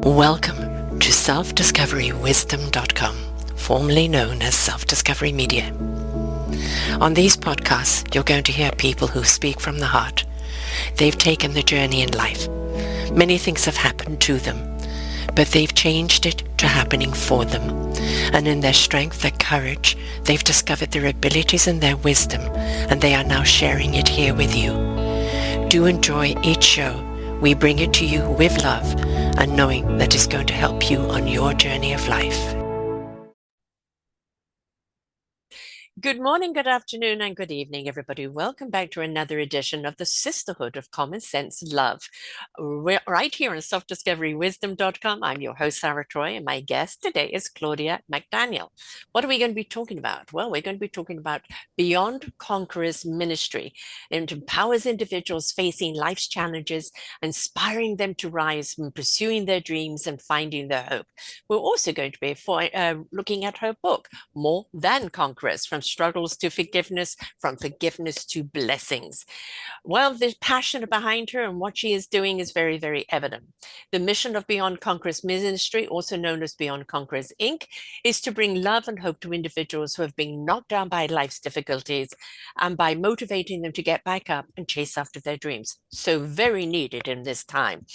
Welcome to self-discoverywisdom.com, formerly known as Self-Discovery Media. On these podcasts, you're going to hear people who speak from the heart. They've taken the journey in life. Many things have happened to them, but they've changed it to happening for them. And in their strength, their courage, they've discovered their abilities and their wisdom, and they are now sharing it here with you. Do enjoy each show. We bring it to you with love and knowing that it's going to help you on your journey of life. Good morning, good afternoon, and good evening, everybody. Welcome back to another edition of the Sisterhood of Common Sense Love. We're right here on selfdiscoverywisdom.com. I'm your host, Sarah Troy, and my guest today is Claudine McDaniel. What are we going to be talking about? Well, we're going to be talking about Beyond Conquerors Ministry. It empowers individuals facing life's challenges, inspiring them to rise from pursuing their dreams and finding their hope. We're also going to be looking at her book, More Than Conquerors, From Struggles to Forgiveness, From Forgiveness to Blessings. Well, the passion behind her and what she is doing is very, very evident. The mission of Beyond Conquerors Ministry, also known as Beyond Conquerors Inc., is to bring love and hope to individuals who have been knocked down by life's difficulties and by motivating them to get back up and chase after their dreams. So very needed in this time.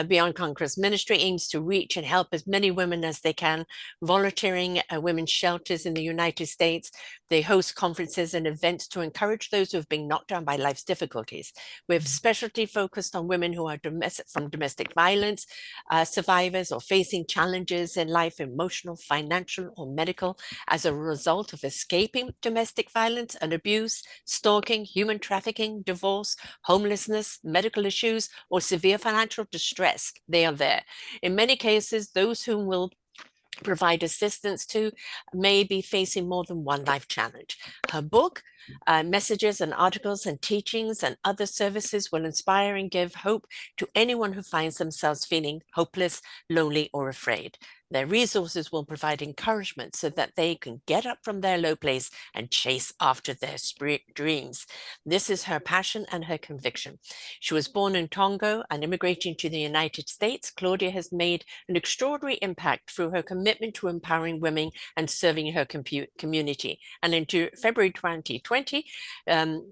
Beyond Conquerors Ministry aims to reach and help as many women as they can, volunteering at women's shelters in the United States. They host conferences and events to encourage those who have been knocked down by life's difficulties. We have specialty focused on women who are from domestic violence survivors or facing challenges in life, emotional, financial, or medical, as a result of escaping domestic violence and abuse, stalking, human trafficking, divorce, homelessness, medical issues, or severe financial distress. They are there. In many cases, those whom will provide assistance to may be facing more than one life challenge. Her book, messages and articles and teachings and other services will inspire and give hope to anyone who finds themselves feeling hopeless, lonely, or afraid. Their resources will provide encouragement so that they can get up from their low place and chase after their dreams. This is her passion and her conviction. She was born in Congo and immigrating to the United States. Claudia has made an extraordinary impact through her commitment to empowering women and serving her community. And in February 2020,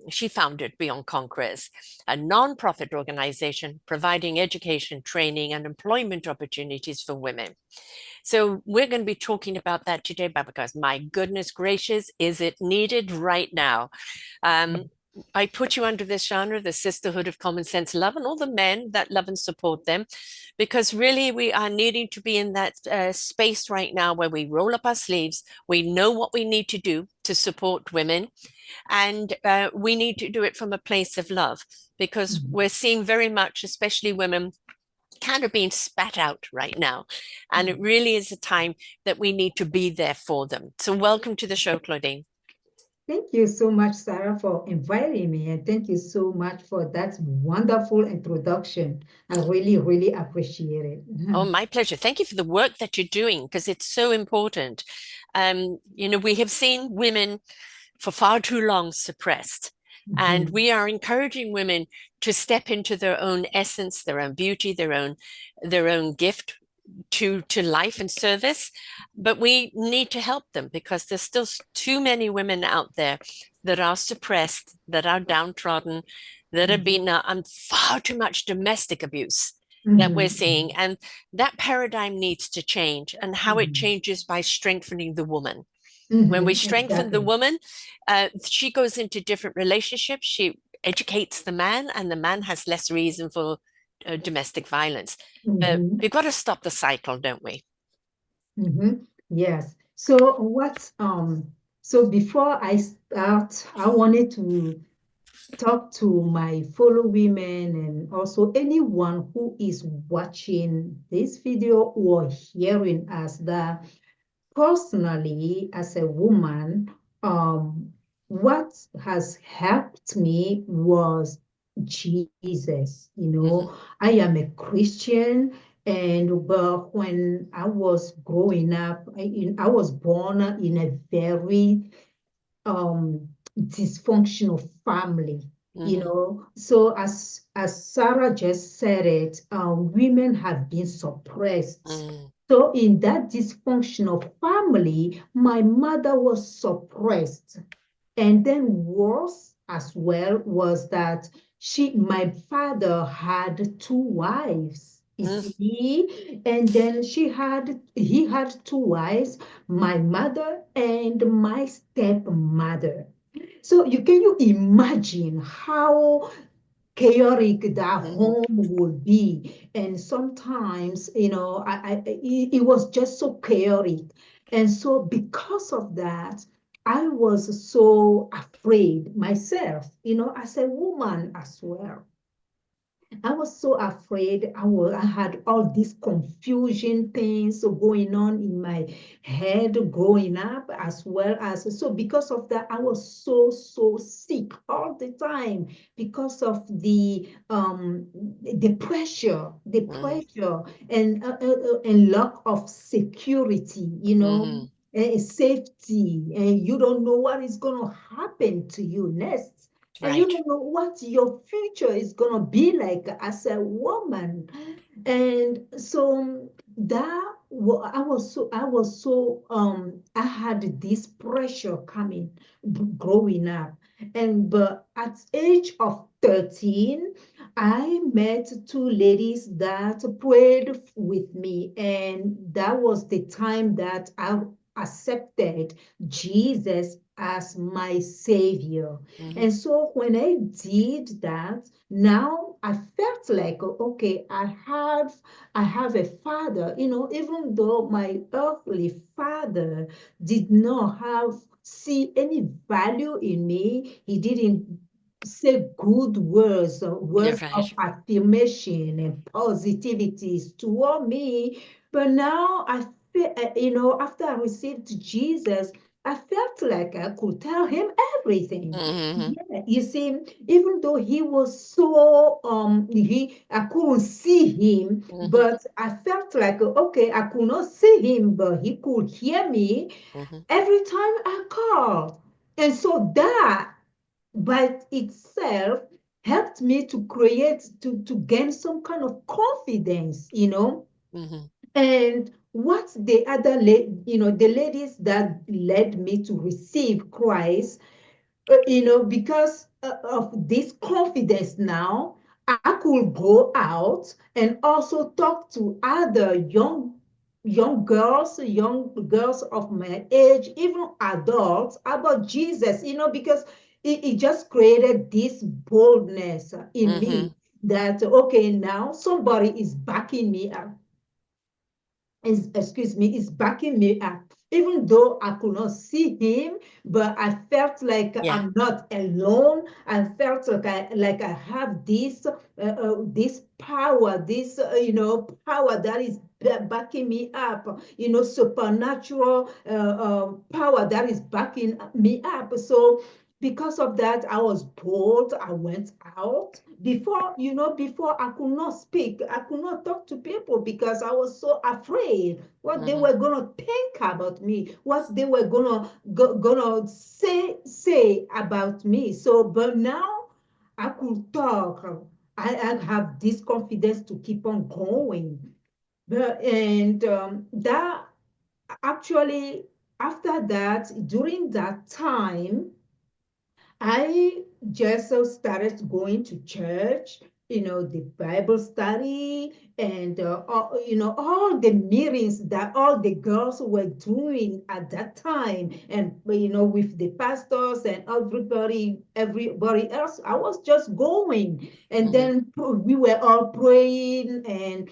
she founded Beyond Conquerors, a non-profit organization providing education, training, and employment opportunities for women. So we're going to be talking about that today, because my goodness gracious, is it needed right now? I put you under this genre, the Sisterhood of Common Sense Love, and all the men that love and support them, because really we are needing to be in that space right now where we roll up our sleeves. We know what we need to do to support women, and we need to do it from a place of love, because we're seeing very much, especially women, kind of being spat out right now. And it really is a time that we need to be there for them. So welcome to the show, Claudine. Thank you so much, Sarah, for inviting me. And thank you so much for that wonderful introduction. I really, really appreciate it. Oh, my pleasure. Thank you for the work that you're doing, because it's so important. We have seen women for far too long suppressed. And we are encouraging women to step into their own essence, their own beauty, their own gift to life and service. But we need to help them, because there's still too many women out there that are suppressed, that are downtrodden, that have been far too much domestic abuse that we're seeing. And that paradigm needs to change. And how it changes by strengthening the woman. When we strengthen the woman, she goes into different relationships. She educates the man, and the man has less reason for domestic violence. We've got to stop the cycle, don't we? Yes. So so before I start, I wanted to talk to my fellow women and also anyone who is watching this video or hearing us, that personally, as a woman, what has helped me was Jesus. I am a Christian, but when I was growing up, I was born in a very dysfunctional family. So as Sarah just said it, women have been suppressed. Mm. So in that dysfunctional family, my mother was suppressed. And then worse as well was that my father had two wives. You Mm. see, and then he had two wives, my mother and my stepmother. So can you imagine how chaotic that Mhm. home would be? And sometimes, it was just so chaotic. And so because of that, I was so afraid myself, as a woman as well. I was so afraid. I had all these confusion things going on in my head growing up, as well as, so because of that, I was so sick all the time because of the Mhm. pressure and lack of security, Mhm. safety, and you don't know what is going to happen to you next, and you Right. don't know what your future is going to be like as a woman. And so I had this pressure coming growing up. And but at age of 13, I met two ladies that prayed with me, and that was the time that I accepted Jesus as my savior. Mhm. And so when I did that, now I felt like, okay, I have a father, even though my earthly father did not see any value in me. He didn't say good words, You're words of right. affirmation and positivities toward me. But now I feel, after I received Jesus, I felt like I could tell him everything. Mhm. Yeah, you see, even though he was so I couldn't see him, Mhm. but I felt like, okay, I could not see him, but he could hear me Mhm. every time I called. And so that by itself helped me to gain some kind of confidence. Mhm. And what the ladies that led me to receive Christ, because of this confidence now, I could go out and also talk to other young girls of my age, even adults, about Jesus, because it just created this boldness in me Mhm. that, okay, now somebody is backing me up, is backing me up. Even though I could not see him, but I felt like Yeah. I'm not alone. I felt like I have this power, this power that is backing me up. Supernatural power that is backing me up. So because of that, I was bold. I went out. Before I could not speak, I could not talk to people because I was so afraid what they Mhm. were gonna think about me, what they were gonna say about me. So, but now I could talk. I have this confidence to keep on going. And that actually, after that, during that time, I just started going to church, the Bible study, and all the meetings that all the girls were doing at that time, and with the pastors and everybody else. I was just going, and Mhm. then we were all praying and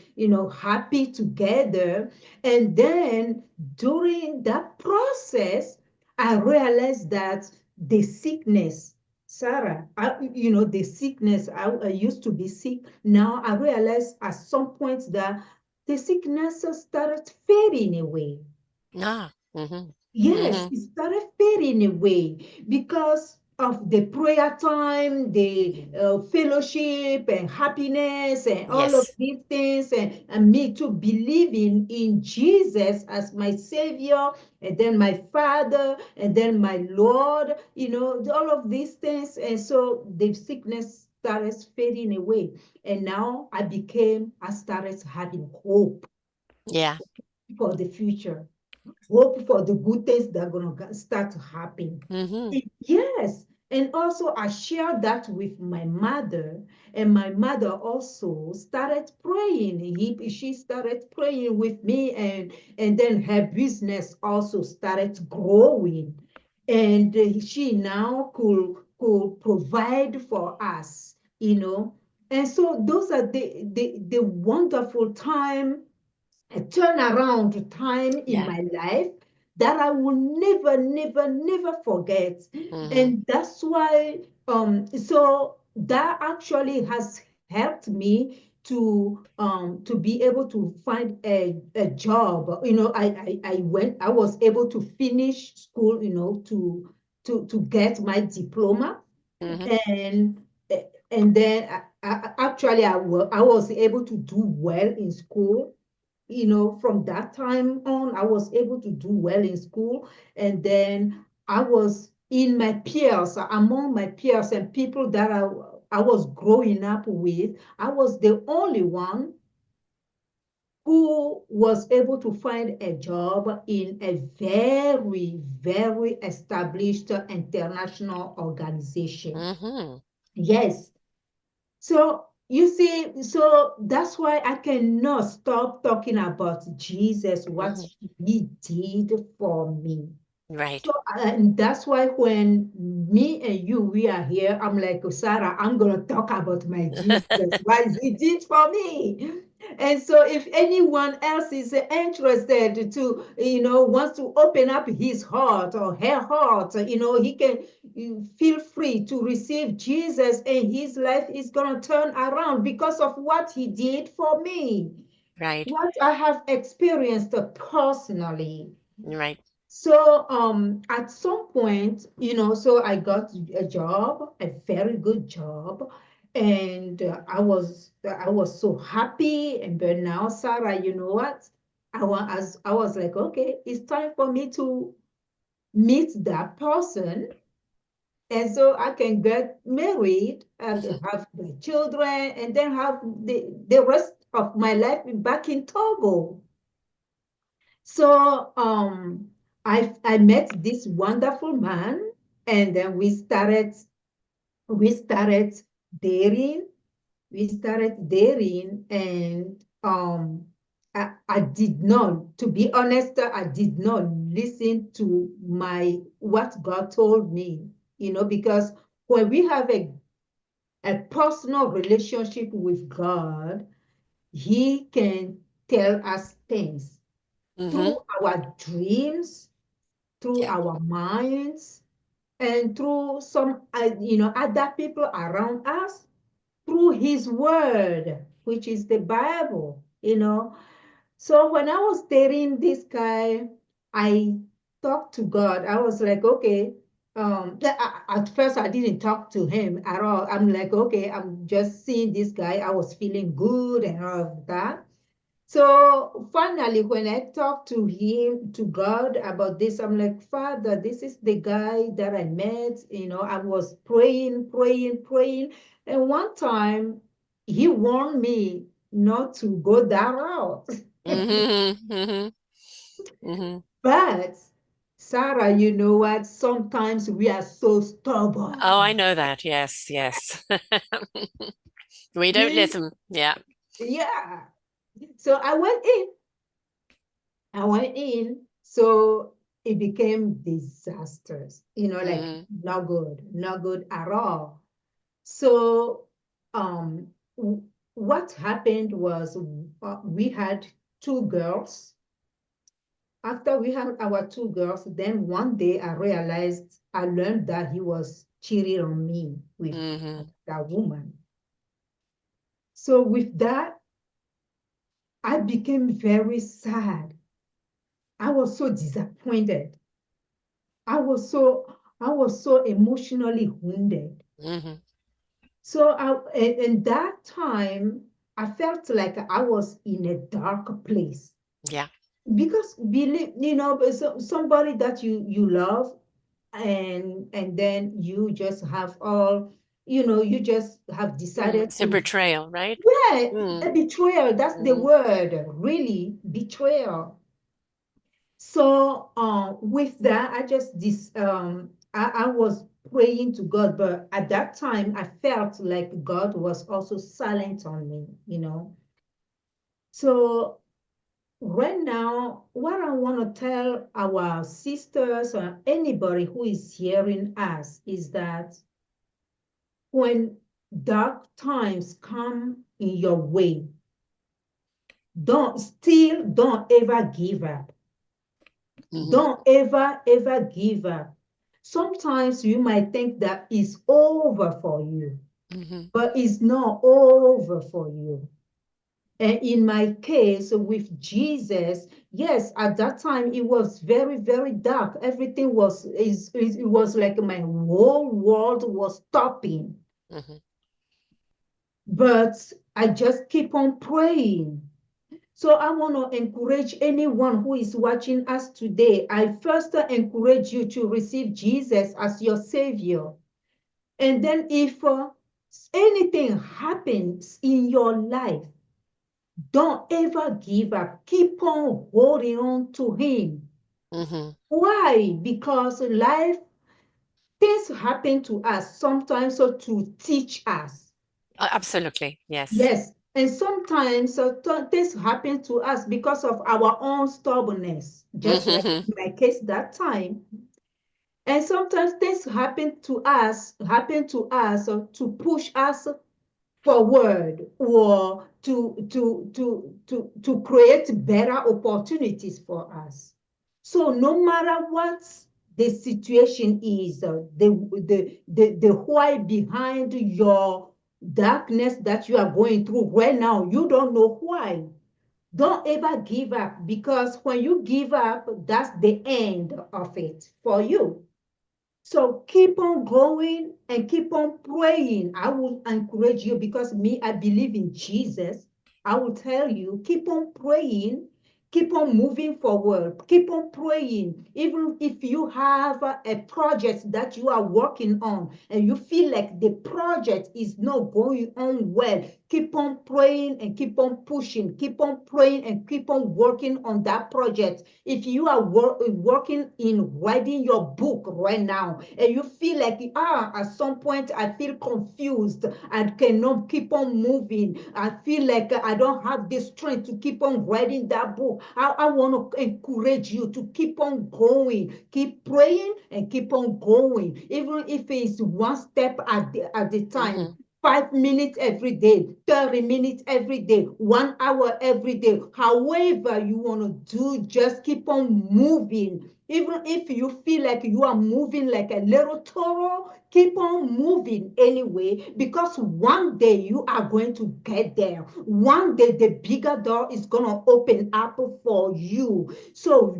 happy together. And then during that process, I realized that the sickness, Sarah, the sickness, I used to be sick. Now I realized at some point that the sickness started fading away. Ah. Mhm. Yes, Mhm. it started fading away because, of the prayer time, the fellowship and happiness and all of Yes. these things, and me to believing in Jesus as my Savior, and then my Father, and then my Lord, all of these things. And so the sickness started fading away. And now I started having hope Yeah. for the future, hope for the good things that are going to start to happen. Mm-hmm. Yes. And also, I shared that with my mother, and my mother also started praying. She started praying with me, and then her business also started growing. And she now could provide for us, And so, those are the wonderful time a turnaround time in Yeah. my life that I will never, never, never forget. Mm-hmm. And that's why, so that actually has helped me to be able to find a job. I was able to finish school, to get my diploma. Mm-hmm. And and then actually I was able to do well in school. From that time on, I was able to do well in school. And then I was in my peers, among my peers and people that I was growing up with. I was the only one who was able to find a job in a very, very established international organization. Mm-hmm. Yes. So you see, so that's why I cannot stop talking about Jesus, what Mm-hmm. he did for me. Right. So, and that's why when me and you, we are here, I'm like, "Oh, Sarah, I'm going to talk about my Jesus, what he did for me." And so if anyone else is interested to, wants to open up his heart or her heart, he can feel free to receive Jesus, and his life is going to turn around because of what he did for me, Right. what I have experienced personally. Right. So at some point, so I got a job, a very good job, and I was so happy. And but now, Sarah, you know what? I was like, okay, it's time for me to meet that person, and so I can get married and Mm-hmm. have the children, and then have the rest of my life back in Togo. So I met this wonderful man, and then we started dating. We started dating, and I did not, to be honest, I did not listen to my what God told me, because when we have a personal relationship with God, He can tell us things Mm-hmm. through our dreams, through Yeah. our minds, and through some, other people around us, through His Word, which. is the Bible. So when I was dating this guy, I talked to God. I was like, okay. At first, I didn't talk to him at all. I'm like, okay, I'm just seeing this guy. I was feeling good and all of that. So finally, when I talked to him, to God about this, I'm like, Father, this is the guy that I met. I was praying, praying, praying. And one time he warned me not to go that route. Mm-hmm. Mm-hmm. Mm-hmm. But Sarah, you know what? Sometimes we are so Oh, I stubborn. know that. Yes. Yes. We don't We, listen. Yeah. yeah. So I went in, so it became disastrous, like Mm-hmm. not good at all. So um, what happened was we had two girls. After we had our two girls, then one day I learned that he was cheating on me with Mm-hmm. that woman. So with that, I became very sad. I was so disappointed. I was so I was so emotionally wounded. Hmm. So in that time, I felt like I was in a dark place Yeah. because believe, somebody that you love, and then you just have all, you just have decided It's a to, betrayal, right? yeah, Mm. a betrayal. That's the Mm. word, really, betrayal. So with that, I just this I was praying to God, but at that time I felt like God was also silent on me. So right now, what I want to tell our sisters or anybody who is hearing us is that when dark times come in your way, don't ever give up. Hmm. Don't ever give up. Sometimes you might think that it's over for you, Hmm. but it's not over for you. And in my case with Jesus, yes, at that time it was very, very dark. Everything it was like my whole world was stopping. Hmm. But I just keep on praying. So I want to encourage anyone who is watching us today. I first encourage you to receive Jesus as your Savior. And then if anything happens in your life, don't ever give up. Keep on holding on to Him. Hmm. Why? Because life, things happen to us sometimes so to teach us. Absolutely. Yes. Yes. And sometimes things happen to us because of our own stubbornness, just like Hmm. in my case that time. And sometimes things happen to us to push us forward or to create better opportunities for us. So no matter what the situation is, the why behind your darkness that you are going through right now, you don't know why. Don't ever give up, because when you give up, that's the end of it for you. So keep on going and keep on praying. I will encourage you, because me, I believe in Jesus. I will tell you, keep on praying, keep on moving forward, keep on praying. Even if you have a project that you are working on and you feel like the project is not going on well, keep on praying and keep on pushing, keep on praying and keep on working on that project. If you are working in writing your book right now and you feel like, at some point I feel confused and cannot keep on moving, I feel like I don't have the strength to keep on writing that book, I want to encourage you to keep on going, keep praying and keep on going, even if it's one step at the time. Hmm. 5 minutes every day, 30 minutes every day, 1 hour every day. However, you want to do, just keep on moving. Even if you feel like you are moving like a little turtle, keep on moving anyway, because one day you are going to get there. One day the bigger door is going to open up for you. So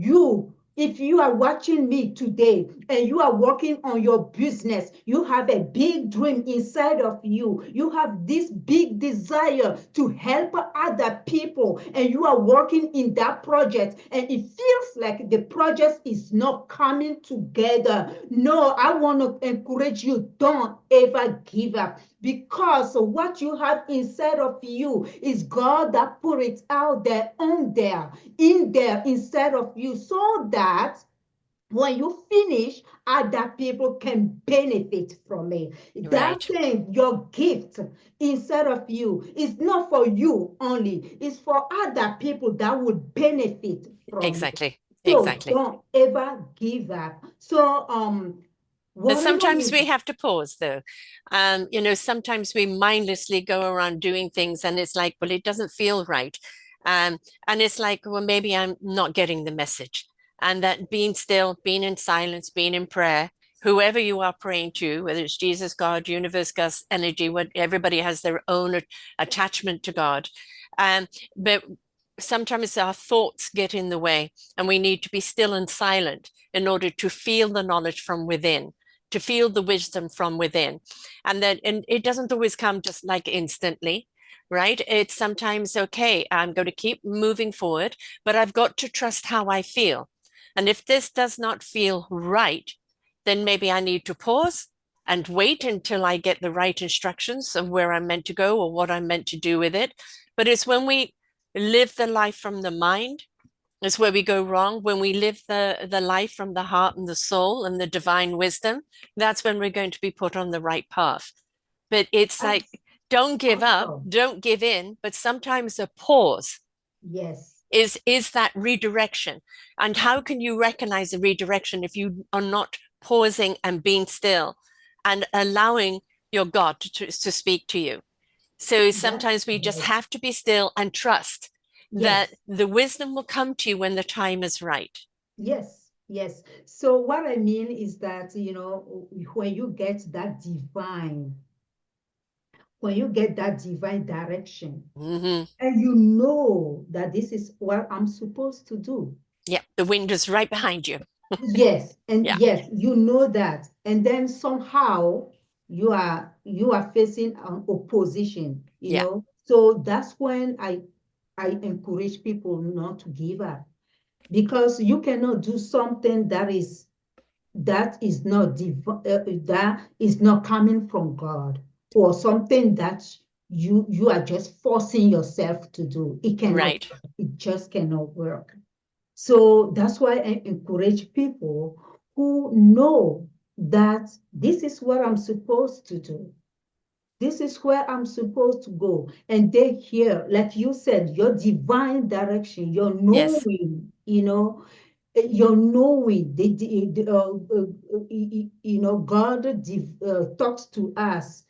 if you are watching me today and you are working on your business, you have a big dream inside of you. You have this big desire to help other people, and you are working in that project, and it feels like the project is not coming together. No, I want to encourage you, don't ever give up, because what you have inside of you is God that put it out there, in there inside of you, so that when you finish, other people can benefit from it. That Right. thing, your gift inside of you, is not for you only, it's for other people that will benefit from it. Exactly. So Exactly. don't ever give up. So But whatever sometimes is, we have to pause though. Sometimes we mindlessly go around doing things and it's like, well, it doesn't feel right. And it's like, well, maybe I'm not getting the message. And that being still, being in silence, being in prayer, whoever you are praying to, whether it's Jesus, God, universe, Gus, energy, what everybody has their own attachment to God. But sometimes our thoughts get in the way and we need to be still and silent in order to feel the knowledge from within. to feel the wisdom from within. And it doesn't always come just like instantly, right? It's sometimes, okay, I'm going to keep moving forward, but I've got to trust how I feel. And if this does not feel right, then maybe I need to pause and wait until I get the right instructions of where I'm meant to go or what I'm meant to do with it. But it's when we live the life from the mind, is where we go wrong. When we live the life from the heart and the soul and the divine wisdom, that's when we're going to be put on the right path. But it's like, don't give up, Awesome. don't give in, but sometimes a pause Yes. is that redirection. And how can you recognize a redirection if you are not pausing and being still and allowing your God to speak to you? So That's sometimes we just right. have to be still and trust that Yes. the wisdom will come to you when the time is right. Yes. Yes. So what I mean is that, when you get that divine direction, Mm-hmm. and you know that this is what I'm supposed to do. Yeah, the wind is right behind you. Yes, and Yeah, yes, you know that. And then somehow you are facing an opposition, yeah, So that's when I encourage people not to give up, because you cannot do something that is not coming from God, or something that you are just forcing yourself to do. It cannot right. work. It just cannot work. So that's why I encourage people who know that this is what I'm supposed to do. This is where I'm supposed to go. And they hear, like you said, your divine direction, your Yes. knowing, your knowing, God talks to us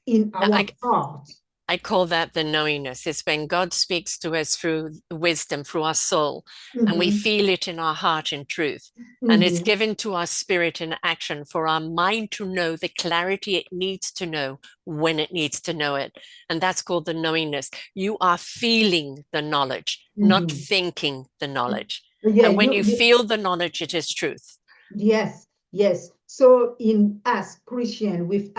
in Yeah, our heart. I call that the knowingness. It's when God speaks to us through wisdom, through our soul, and we Mhm, feel it in our heart in truth. And it's mhm, given to our spirit in action for our mind to know the clarity it needs to know when it needs to know it. And that's called the knowingness. You are feeling the knowledge, not mhm. thinking the knowledge. Yeah, And when you feel the knowledge, it is truth. yes, yes. So with us Christian, we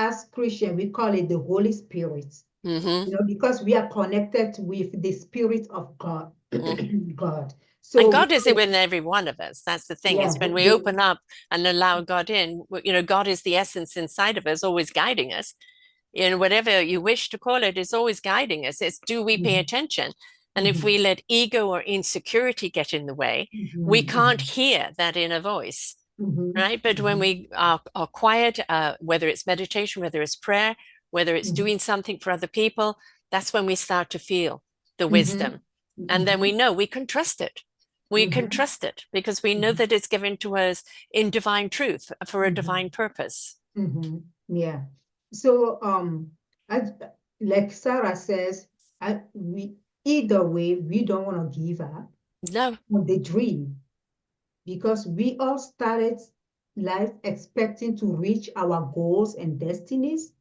call it the Holy Spirit, Hmm. because we are connected with the Spirit of God, God. And So we God is call it, within every one of us. That's the thing. yeah, It's when we open up and allow God in, God is the essence inside of us, always guiding us. Whatever you wish to call it, is always guiding us. It's do we pay mhm, attention? And if we mhm, let ego or insecurity get in the way, we can't mhm, hear that inner voice, mhm, right? But when mhm, we are quiet, whether it's meditation, whether it's prayer, whether it's mhm, doing something for other people, that's when we start to feel the mhm, wisdom. And then we mhm, know we can trust it. We can mhm, trust it because we know mhm, that it's given to us in divine truth for a mhm, divine purpose. mhm. Yeah. So, I, like Sarah says, we either way, we don't want to give up No, on the dream, because we all started life expecting to reach our goals and destinies.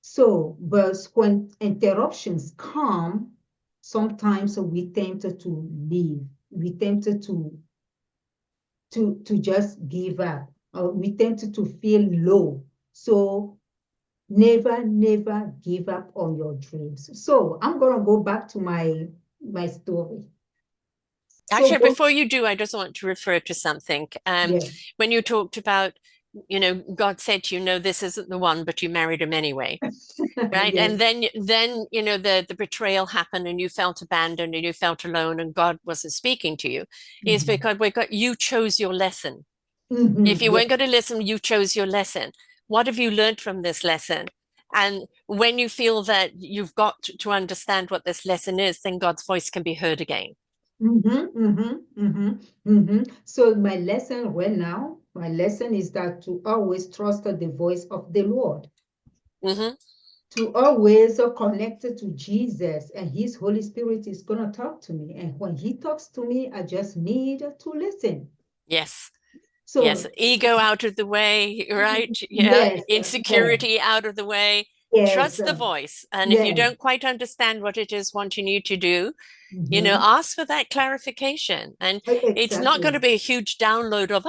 So, but when interruptions come, sometimes we tempted to leave. We tempted to just give up, or we tempted to feel low. So never, never give up on your dreams. So I'm gonna go back to my story. So actually, before you do, I just want to refer to something. yes. When you talked about, God said, this isn't the one, but you married him anyway, right? Yes. And then the betrayal happened, and you felt abandoned, and you felt alone, and God wasn't speaking to you. Is Mhm. because you chose your lesson. If Mhm. you Yes. weren't going to listen, you chose your lesson. What have you learned from this lesson? And when you feel that you've got to understand what this lesson is, then God's voice can be heard again. So my lesson is that to always trust the voice of the Lord, Hmm. to always connect to Jesus, and His Holy Spirit is gonna talk to me. And when He talks to me, I just need to listen. Yes. Yes. So Ego out of the way, right? Yeah. yes, yes, Insecurity out of the way. Yes. Trust the voice. And if you Yes. don't quite understand what it is wanting you to do, Mm-hmm. ask for that clarification. And it's not going Exactly. to be a huge download of,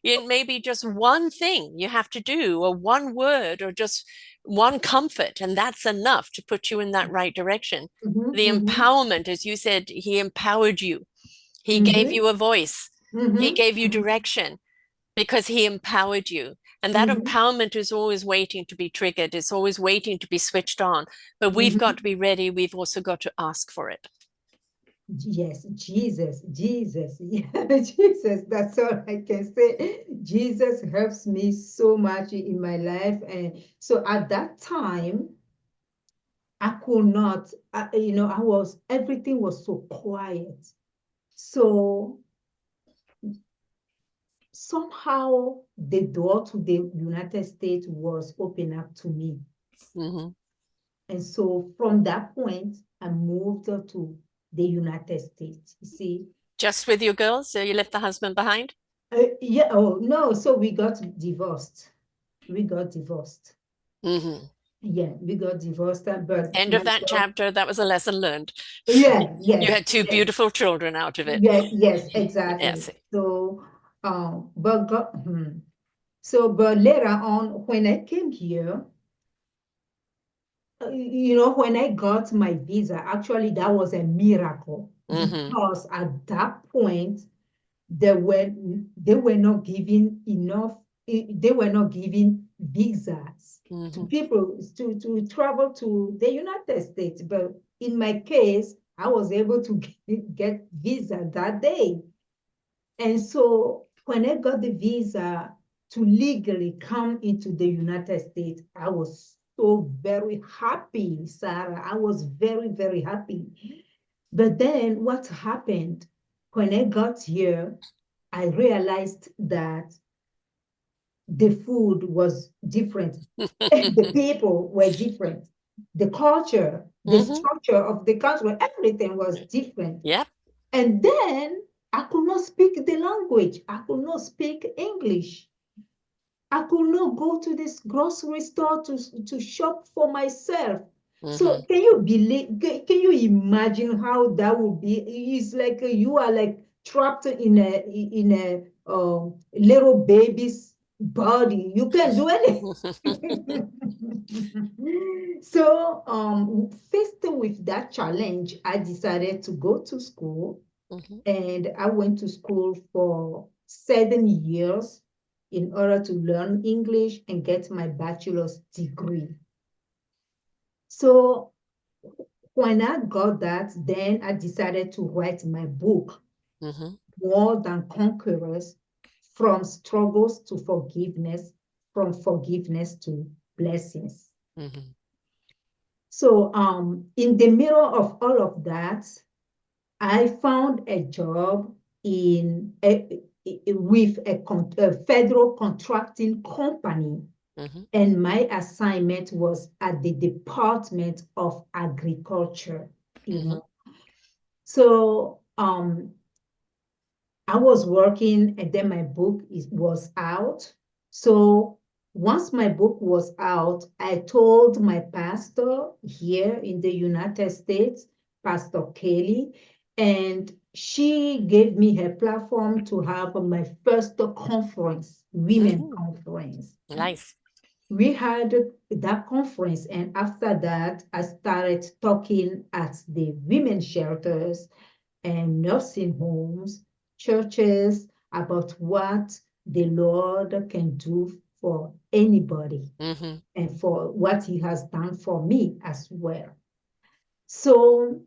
it may be just one thing you have to do, or one word, or just one comfort. And that's enough to put you in that right direction. Mm-hmm. The Mm-hmm. empowerment, as you said, he empowered you. He gave Mm-hmm. you a voice. He Mm-hmm. gave you direction because he empowered you. And that Mm-hmm. empowerment is always waiting to be triggered. It's always waiting to be switched on. But we've got Mm-hmm. to be ready. We've also got to ask for it. Yes, Jesus, Jesus, yeah, Jesus. That's all I can say. Jesus helps me so much in my life. And so at that time, I could not, everything was so quiet. So somehow the door to the United States was open up to me. Mm-hmm. And so from that point, I moved to the United States. You see, Just with your girls? So you left the husband behind? yeah, oh no, so we got divorced. We got divorced. Mm-hmm. Yeah, we got divorced, but End of my that God, chapter. That was a lesson learned. yeah, You yes, had two yes, beautiful children out of it. yeah, yes, exactly. Yes. So, but God, but later on, when I came here, when I got my visa, actually that was a miracle Mm-hmm. because at that point they were they were not giving enough. They were not giving visas to Mm-hmm. people to travel to the United States. But in my case, I was able to get visa that day. And so when I got the visa to legally come into the United States, I was so very happy, Sarah. I was very, very happy. But then what happened when I got here, I realized that the food was different. The people were different. The culture, the Mm-hmm. structure of the country, everything was different. Yep. And then I could not speak the language. I could not speak English. I could not go to this grocery store to shop for myself. Mm-hmm. So can you believe, can you imagine how that would be? It's like you are like trapped in a little baby's body. You can't do anything. So faced with that challenge, I decided to go to school, Mm-hmm. and I went to school for 7 years in order to learn English and get my bachelor's degree. So when I got that, then I decided to write my book, Mm-hmm. More Than Conquerors, From Struggles to Forgiveness, From Forgiveness to Blessings. Mm-hmm. So in the middle of all of that, I found a job with a federal contracting company, Mm-hmm. and my assignment was at the Department of Agriculture. You Mm-hmm. know, so I was working, and then my book was out. So once my book was out, I told my pastor here in the United States, Pastor Kelly, and she gave me her platform to have my first conference, women Mm-hmm. conference. Nice. We had that conference, and after that, I started talking at the women shelters and nursing homes, churches, about what the Lord can do for anybody Mm-hmm. and for what He has done for me as well. So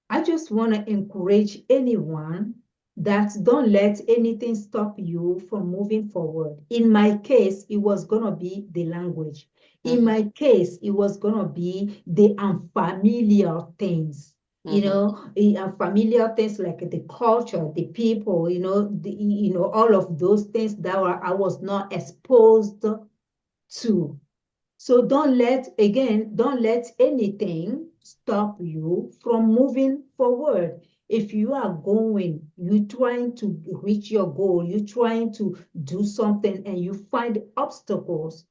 I just want to encourage anyone that don't let anything stop you from moving forward. In my case, it was going to be the language. In Mm-hmm. my case, it was going to be the unfamiliar things. Mm-hmm. The unfamiliar things like the culture, the people, all of those things that I was not exposed to. So don't let anything stop you from moving forward. If you are going, you trying to reach your goal, you trying to do something and you find obstacles,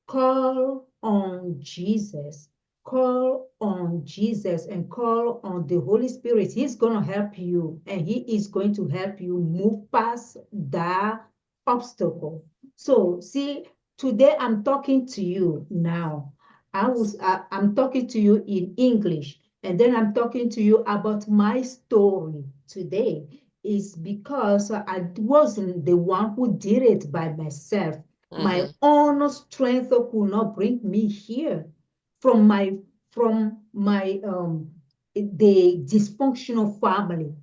Call on Jesus. Call on Jesus and call on the Holy Spirit. He's going to help you and he is going to help you move past that obstacle. So, see, today I'm talking to you now. I'm talking to you in English, and then I'm talking to you about my story today. Is because I wasn't the one who did it by myself. My own strength could not bring me here from my the dysfunctional family,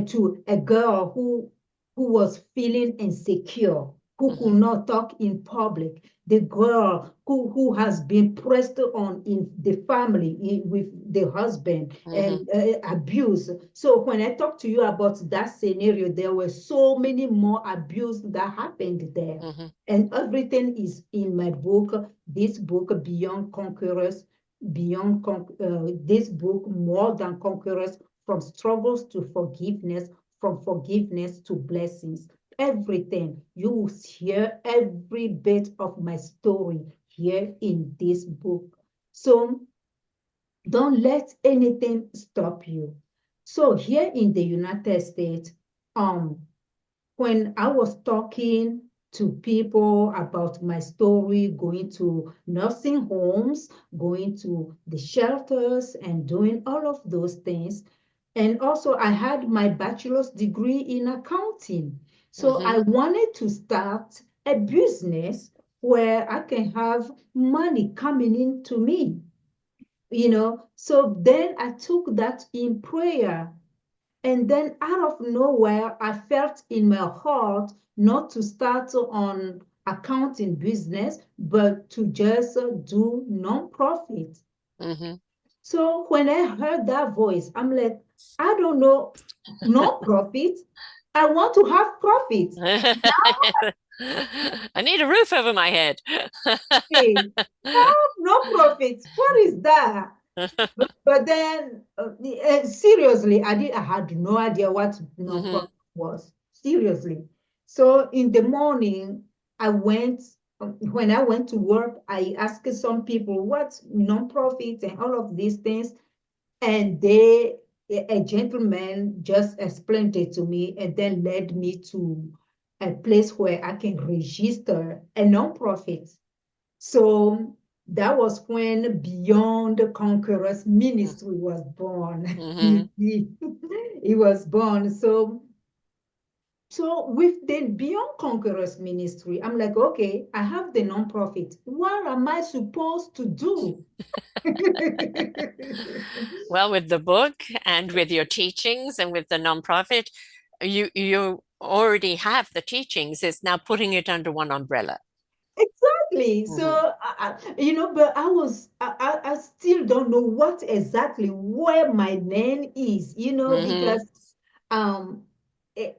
to a girl who was feeling insecure, who could not talk in public, the girl who has been pressed on in the family with the husband and abuse. So when I talk to you about that scenario, there were so many more abuse that happened there. And everything is in my book, this book, Beyond Conquerors, this book, More Than Conquerors, from struggles to forgiveness, from forgiveness to blessings. Everything. You will hear every bit of my story here in this book. So don't let anything stop you. So here in the United States, when I was talking to people about my story, going to nursing homes, going to the shelters, and doing all of those things. And also, I had my bachelor's degree in accounting. So I wanted to start a business where I can have money coming into me, So then I took that in prayer. And then out of nowhere, I felt in my heart not to start on accounting business, but to just do non-profit. So when I heard that voice, I'm like, I don't know, non-profit. I want to have profit. I need a roof over my head. Hey, non-profit. What is that? But then, seriously, I had no idea what non-profit was. Seriously. So in the morning, when I went to work, I asked some people what non-profit and all of these things, and a gentleman just explained it to me and then led me to a place where I can register a non-profit. So that was when Beyond Conquerors Ministry was born. It was born. So with the Beyond Conquerors Ministry, I'm like, okay, I have the nonprofit. What am I supposed to do? Well, with the book and with your teachings and with the nonprofit, you already have the teachings. It's now putting it under one umbrella. Exactly. So, but I still don't know what exactly where my lane is, because um, eh,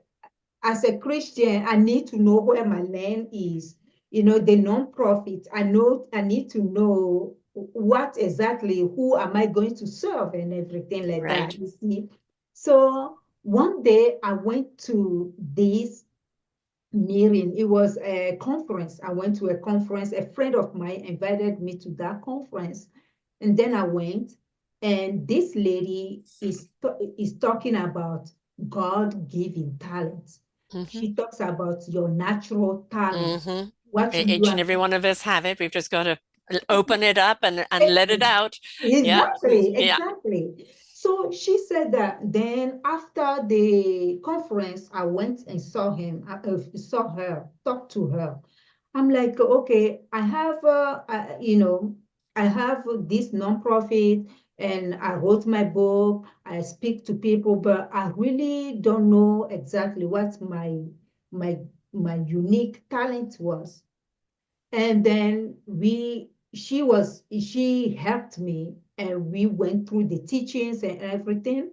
as a Christian, I need to know where my lane is. The nonprofit, I need to know what exactly, who am I going to serve and everything like Right. that, you see. So one day I went to this meeting. It was a conference. I went to a conference. A friend of mine invited me to that conference. And then I went, and this lady is talking about God-given talents. She talks about your natural talents, what you Each and are. every one of us have it. We've just got to open it up and let it out. Yeah. Exactly, Yeah. exactly. So she said that then after the conference, I went and saw her, talked to her. I'm like, okay, I have this nonprofit and I wrote my book, I speak to people, but I really don't know exactly what my my unique talent was. And then she helped me and we went through the teachings and everything.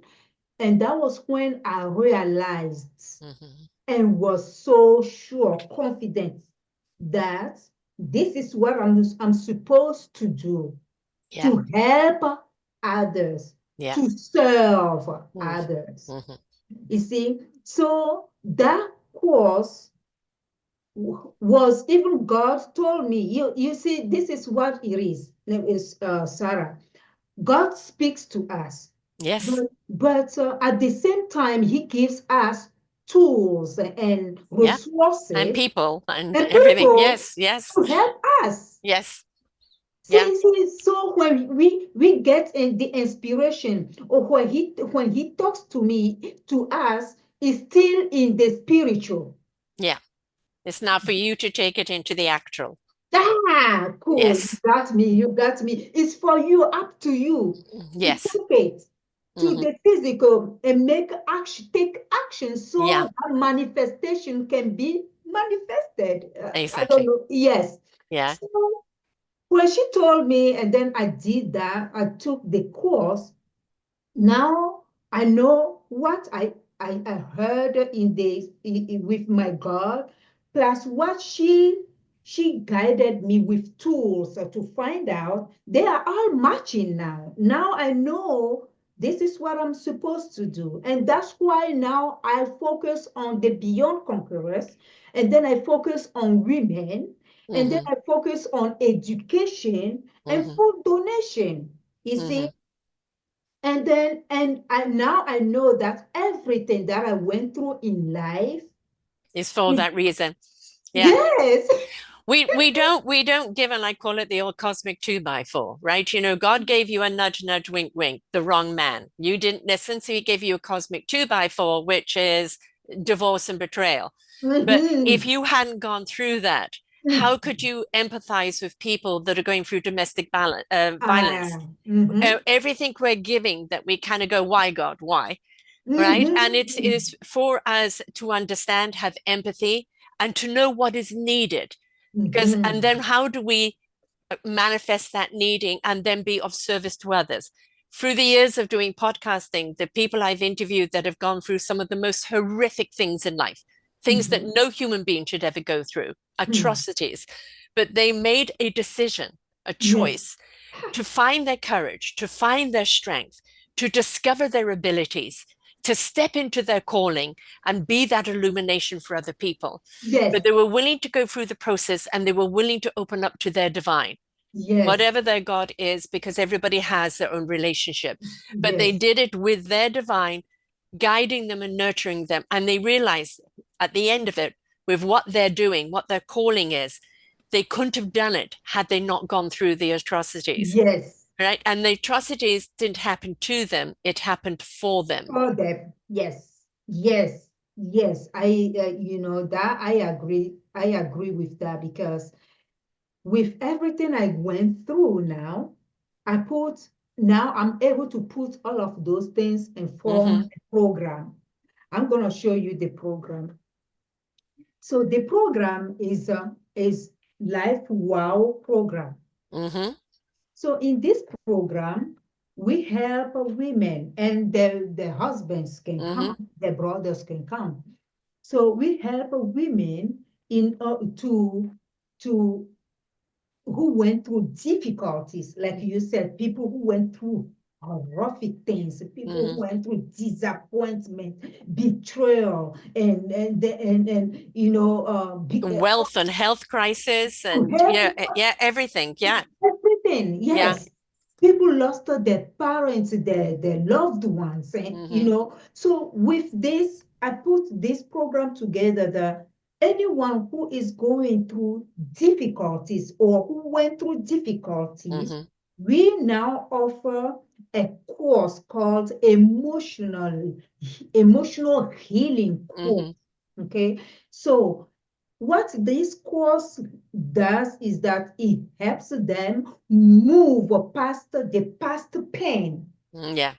And that was when I realized and was so sure, confident that this is what I'm supposed to do, Yeah. to help others, Yeah. to serve others. Mm-hmm. You see, so that course was even God told me, you see, this is what it is, Sarah. God speaks to us, Yes. but at the same time, He gives us tools and Yeah. And resources people and and everything. people Yes. Yes. to help us. Yes. Yeah. See, so when we get in the inspiration, or when he talks to me to us, is still in the spiritual. Yeah. It's not for you to take it into the actual. Ah, cool. You Yes. got me. You got me. It's for you, up to you to Yes. take it to Hmm. the physical and make action, take action Yeah. so that manifestation can be manifested. I don't Exactly. know. Yes. Yeah. So when she told me, and then I did that, I took the course. Now I know what I heard with my God, plus what she guided me with tools to find out. They are all matching now. Now I know this is what I'm supposed to do. And that's why now I focus on the Beyond Conquerors, and then I focus on women, and then Hmm. I focus on education and Hmm. food donation. You see, Hmm. and now I know that everything that I went through in life It's for is that reason. Yeah. yes. We don't give, and I call it the old cosmic 2x4, right? God gave you a nudge, nudge, wink, wink, the wrong man. You didn't listen, so he gave you a cosmic 2x4, which is divorce and betrayal. But if Mhm. you hadn't gone through that, how could you empathize with people that are going through domestic violence? Mhm. Everything we're giving that we kind of go, why God, why? Right? And it Mhm. is for us to understand, have empathy, and to know what is needed. Because, and Mhm. then how do we manifest that needing and then be of service to others? Through the years of doing podcasting, the people I've interviewed that have gone through some of the most horrific things in life, things that Mhm. no human being should ever go through, Mhm. atrocities, but they made a decision, a Yes. choice to find their courage, to find their strength, to discover their abilities, to step into their calling and be that illumination for other people. Yes. But they were willing to go through the process and they were willing to open up to their divine, Yes. whatever their God is, because everybody has their own relationship. But they Yes. did it with their divine, guiding them and nurturing them. And they realized at the end of it, with what they're doing, what their calling is, they couldn't have done it had they not gone through the atrocities. Yes. Right. And the atrocities didn't happen to them, it happened for them. For them. Yes. Yes. Yes. I that I agree with that, because with everything I went through now, now I'm able to put all of those things and form Mm-hmm. a program. I'm going to show you the program. So the program is Life Wow program. Mm-hmm. So in this program, we help women, and the husbands can Mm-hmm. come, the brothers can come. So we help women in to who went through difficulties, like you said, people who went through horrific things, people Mm-hmm. who went through disappointment, betrayal, and Wealth and health crisis and help yeah, yeah, everything. Yeah. everything. Yeah. Yes, people lost their parents, their loved ones, and Mm-hmm. So with this, I put this program together that anyone who is going through difficulties or who went through difficulties, Mm-hmm. we now offer a course called emotional healing course. Mm-hmm. Okay, so what this course does is that it helps them move past the past pain, Yeah.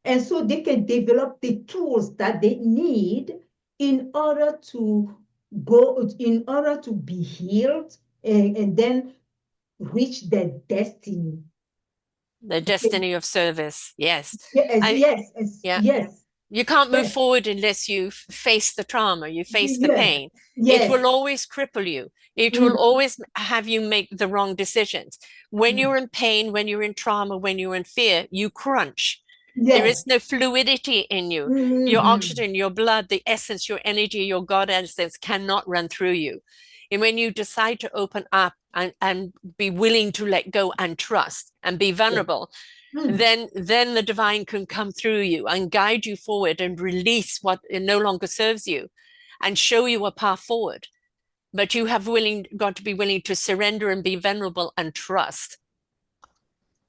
and so they can develop the tools that they need in order to in order to be healed, and then reach their destiny. The Okay. destiny of service. Yes. Yes, I yes, yes, yeah. yes, You can't move yes, forward unless you face the trauma, you face the yes, pain. It yes. will always cripple you. It will Mm, always have you make the wrong decisions. When mm, you're in pain, when you're in trauma, when you're in fear, you crunch. There Yes. is no fluidity in you. Your Mm-hmm. oxygen, your blood, the essence, your energy, your God essence cannot run through you. And when you decide to open up and be willing to let go and trust and be Yes. vulnerable, Mm. then the divine can come through you and guide you forward and release what no longer serves you and show you a path forward. But you have got to be willing to surrender and be vulnerable and trust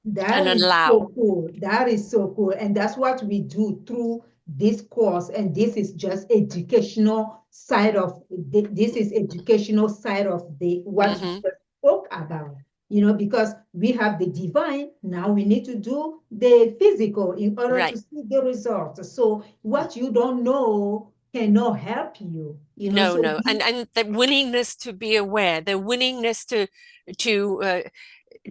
and That is allow. so cool. That is so cool. And that's what we do through this course. And this is just educational side of this is educational side of the what you Mm-hmm. just spoke about. Because we have the divine, now we need to do the physical in order to Right. see the results. So what you don't know cannot help you. No, So no. And the willingness to be aware, the willingness to uh,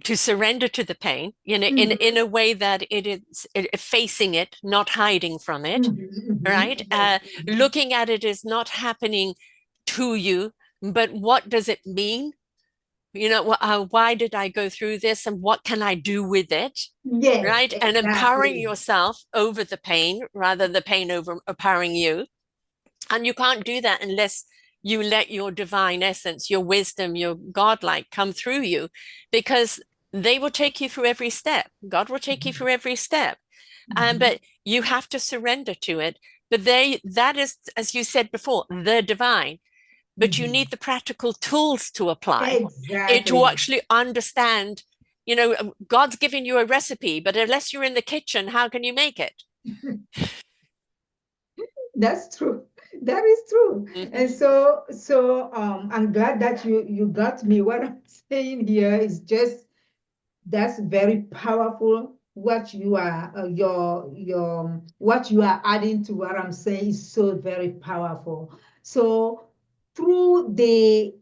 to surrender to the pain, in Mhm, a way that it is facing it, not hiding from it, mhm, mhm, right? yes, mhm. Looking at it is not happening to you, but what does it mean? Why did I go through this and what can I do with it? Yes, Right? And empowering exactly. yourself over the pain rather than the pain over empowering you. And you can't do that unless you let your divine essence, your wisdom, your godlike come through you, because they will take you through every step. God will take you Mhm, through every step. mhm, But you have to surrender to it. But that is, as you said before, the divine. But you mhm. need the practical tools to apply it to Exactly. actually understand. God's giving you a recipe, but unless you're in the kitchen, how can you make it? That's true. That is true. And Mm-hmm. so I'm glad that you got me. What I'm saying here is just that's very powerful. What you are your what you are adding to what I'm saying is so very powerful. So through the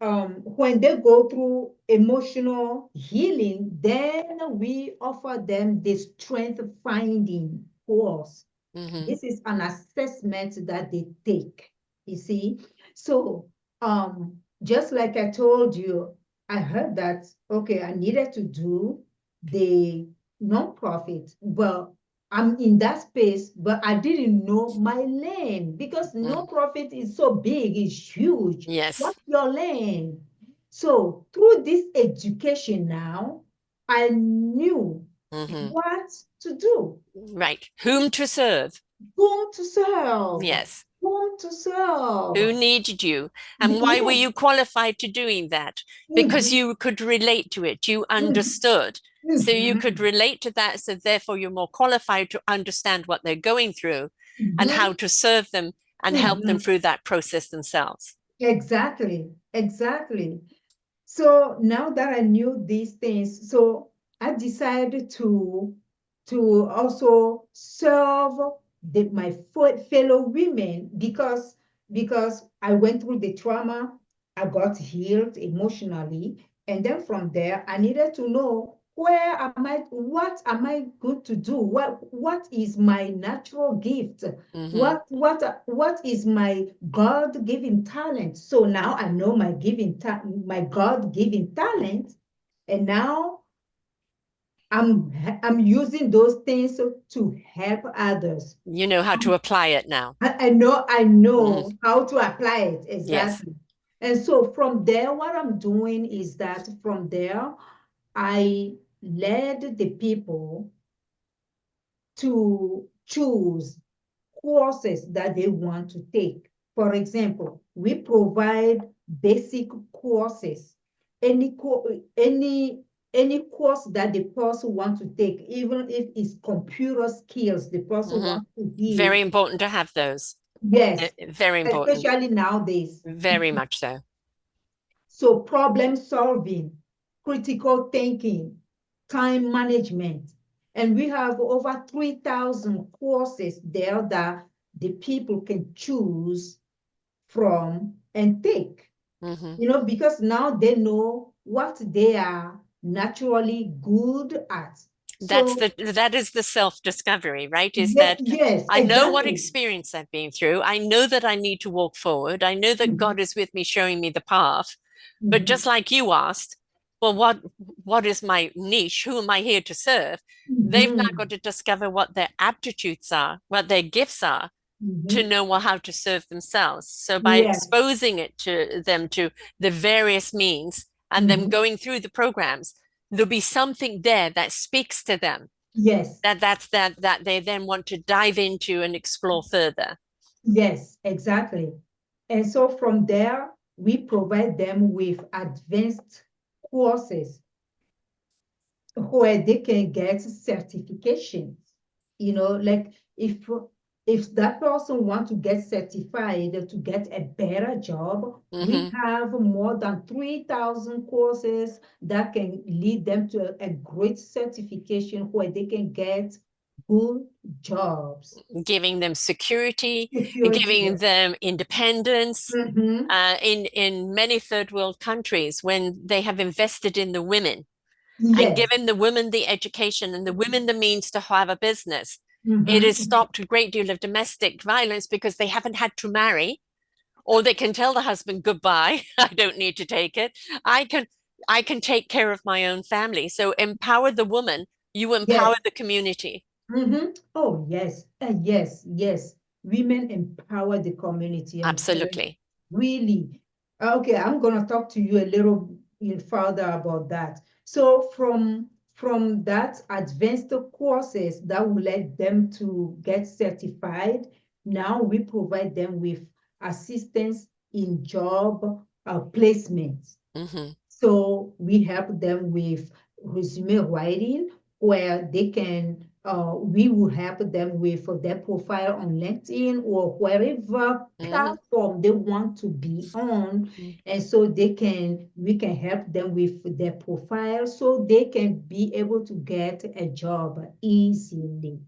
when they go through emotional healing, then we offer them the strength finding course. Mm-hmm. This is an assessment that they take, you see. So just like I told you, I heard that, okay, I needed to do the nonprofit. Well, I'm in that space, but I didn't know my lane because Mm-hmm. nonprofit is so big, it's huge. Yes. What's your lane? So through this education now, I knew Mm-hmm. what to do, Right. Whom to serve? whom to serve, Yes. whom to serve. Who needed you? And why were Yes. you qualified to doing that? Because Mhm, you could relate to it, you mhm, understood. So you could mhm, relate to that. So therefore, you're more qualified to understand what they're going through and how mhm, to serve them and help them mhm. through that process themselves. Exactly, exactly. So now that I knew these things, so I decided to also serve my fellow women because I went through the trauma, I got healed emotionally, and then from there I needed to know what am I going to do? What is my natural gift? Mm-hmm. What is my God-given talent? So now I know my God-given talent, and now I'm using those things to help others. You know how to apply it now. I know Mm-hmm. how to apply it Yes. exactly. And so from there, what I'm doing is that from there, I led the people to choose courses that they want to take. For example, we provide basic courses. Any course that the person wants to take, even if it's computer skills the person Mm-hmm. wants to heal. Very important to have those. Yes, Very important. especially nowadays. Very much so. So problem solving, critical thinking, time management. And we have over 3,000 courses there that the people can choose from and take, Mm-hmm. because now they know what they are naturally good at. So, That is the self-discovery, right? Is yeah, that yes, I know what exactly. experience I've been through. I know that I need to walk forward. I know that Mhm, God is with me, showing me the path. But mhm, just like you asked, well, what is my niche? Who am I here to serve? They've now Mm-hmm. got to discover what their aptitudes are, what their gifts are, to Mm-hmm. know how to serve themselves. So by Yeah. exposing it to them to the various means and them Mm-hmm. going through the programs, there'll be something there that speaks to them Yes. that they then want to dive into and explore further. Yes, exactly. And so from there, we provide them with advanced courses where they can get certifications. Like if that person wants to get certified to get a better job, we Hmm. have more than 3,000 courses that can lead them to a great certification where they can get good jobs. Giving them security, Security, giving yes. them independence. Mm-hmm. In many third world countries, when they have invested in the women and Yes. given the women the education and the women the means to have a business, it has Mm-hmm. stopped a great deal of domestic violence because they haven't had to marry, or they can tell the husband goodbye. I don't need to take it. I can I can take care of my own family. So empower the woman, you empower Yes. the community. Mm-hmm. Oh, yes. Yes, yes. Women empower the community. I'm telling you, Absolutely. really. Okay, I'm gonna talk to you a little further about that. So from that advanced courses that will let them to get certified, now we provide them with assistance in job placements. Hmm. So we help them with resume writing, where they can, we will help them with their profile on LinkedIn or wherever Hmm. platform they want to be on. And so we can help them with their profile so they can be able to get a job easily.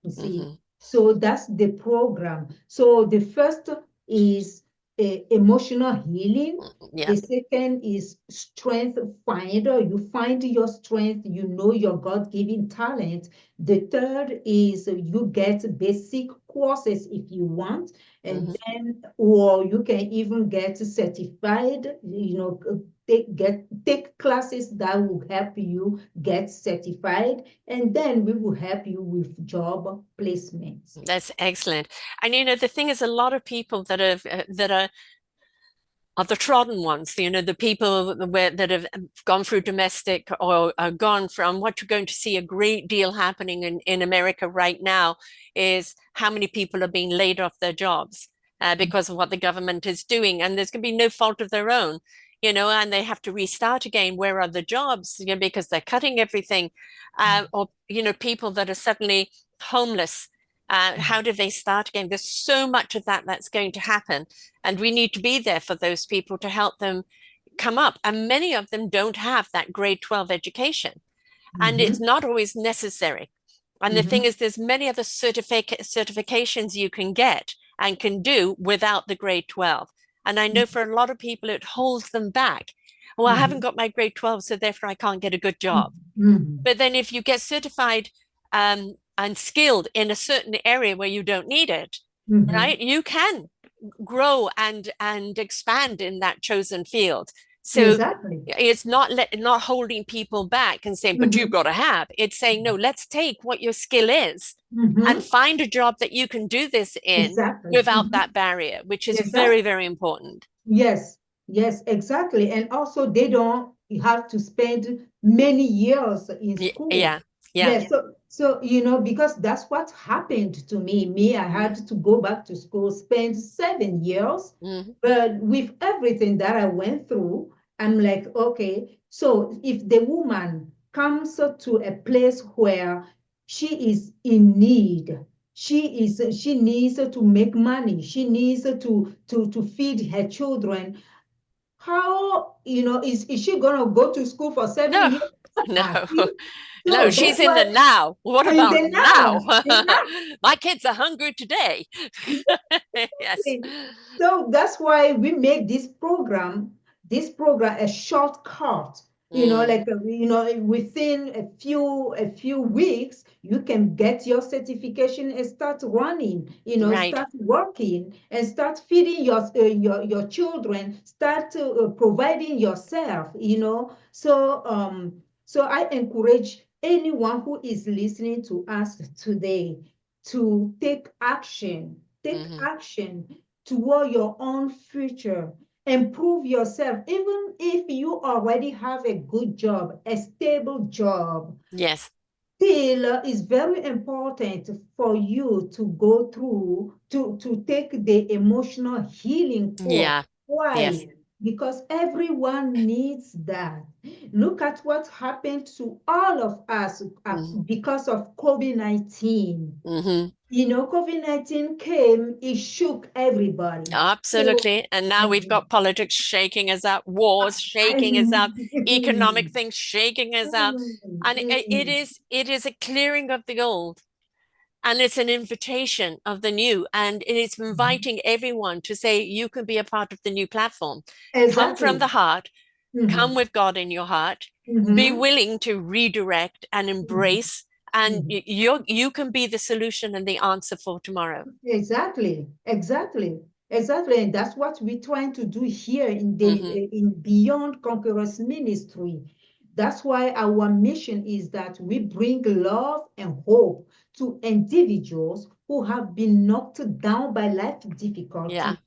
You see, Hmm. so that's the program. So the first is emotional healing. The Yeah. second is strength finder. You find your strength, you know your God-given talent. The third is you get basic courses if you want, and Hmm. then, or you can even get certified, take classes that will help you get certified, and then we will help you with job placements. That's excellent. And the thing is, a lot of people that are the trodden ones, the people that have gone through domestic or are gone from what you're going to see a great deal happening in America right now is how many people are being laid off their jobs because of what the government is doing. And there's going to be no fault of their own, and they have to restart again. Where are the jobs? Because they're cutting everything. Or, people that are suddenly homeless. How do they start again? There's so much of that that's going to happen. And we need to be there for those people to help them come up. And many of them don't have that grade 12 education. And it's Mhm, not always necessary. And the thing mhm, is, there's many other certifications you can get and can do without the grade 12. And I know for a lot of people, it holds them back. Well, I haven't mhm, got my grade 12, so therefore I can't get a good job. mhm, But then if you get certified and skilled in a certain area where you don't need it, mhm. right, you can grow and expand in that chosen field. So Exactly. it's not holding people back and saying, but you've Mhm, got to have. It's saying, no, let's take what your skill is and mhm. find a job that you can do this in Exactly. without Mhm. that barrier, which is very, Exactly. very important. Yes, yes, exactly. And also they don't have to spend many years in school. Yeah, yeah. Yes, so because that's what happened to me. I Mm-hmm. had to go back to school, spend 7 years, Mm-hmm. but with everything that I went through, I'm like, okay, so if the woman comes to a place where she is in need, she needs to make money, she needs to feed her children, how is she gonna go to school for seven No, years no, See? no, So that's she's in why the now. What in about the now? now, exactly. My kids are hungry today. Yes. So that's why we make this program a shortcut. Like within a few weeks, you can get your certification and start running, Right. start working and start feeding your children, start providing yourself, so I encourage anyone who is listening to us today to take Hmm. action toward your own future. Improve yourself, even if you already have a good job, a stable job. Yes. Still, it's very important for you to go through to take the emotional healing course. Yeah. Yes. Why? Because everyone needs that. Look at what happened to all of us because of COVID-19. Mm-hmm. COVID-19 came, it shook everybody. So, Absolutely. And now we've got politics shaking us up, wars I shaking us up, economic things shaking us up. And it is a clearing of the old, and it's an invitation of the new, and it's inviting everyone to say you can be a part of the new platform. Come from exactly. the heart, come Mhm, with God in your heart, be mhm, willing to redirect and mhm, embrace, and mhm. you can be the solution and the answer for tomorrow. Exactly, exactly, exactly. And that's what we're trying to do here Hmm. in Beyond Conquerors Ministry. That's why our mission is that we bring love and hope to individuals who have been knocked down by life Yeah. difficulty,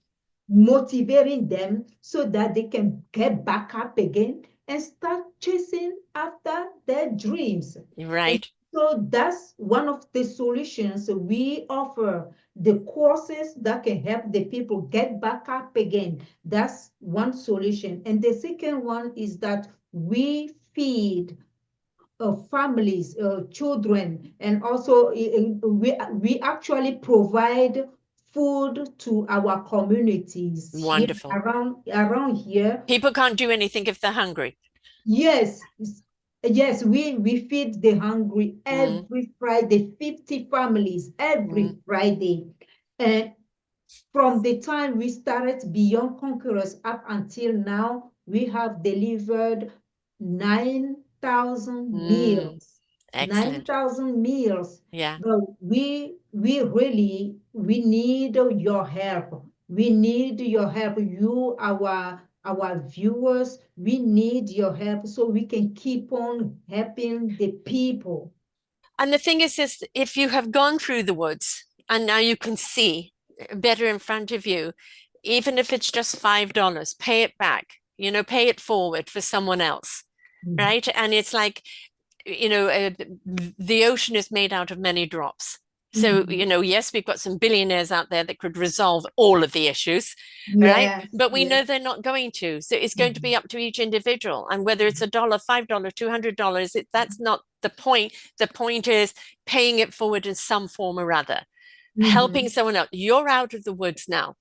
motivating them so that they can get back up again and start chasing after their dreams. And Right. so that's one of the solutions we offer, the courses that can help the people get back up again. That's one solution. And the second one is that we feed families, children, and also we actually provide food to our communities here Wonderful. around here. People can't do anything if they're hungry. Yes, yes, we feed the hungry Mm, every Friday, 50 families mm, every Friday. And from the time we started Beyond Conquerors up until now, we have delivered 9,000 mm. meals. Excellent. 9,000 meals. Yeah. But we need your help. We need your help. You, our viewers, we need your help so we can keep on helping the people. And the thing is this, if you have gone through the woods and now you can see better in front of you, even if it's just $5, pay it back, pay it forward for someone else, Mhm. right? And it's like, the ocean is made out of many drops. So, Mhm. yes, we've got some billionaires out there that could resolve all of the issues, right? Yes, But we yes. know they're not going to. So it's going to be Mhm. up to each individual. And whether it's $1, $5, $200, that's not the point. The point is paying it forward in some form or other, helping Mhm. someone else. You're out of the woods now.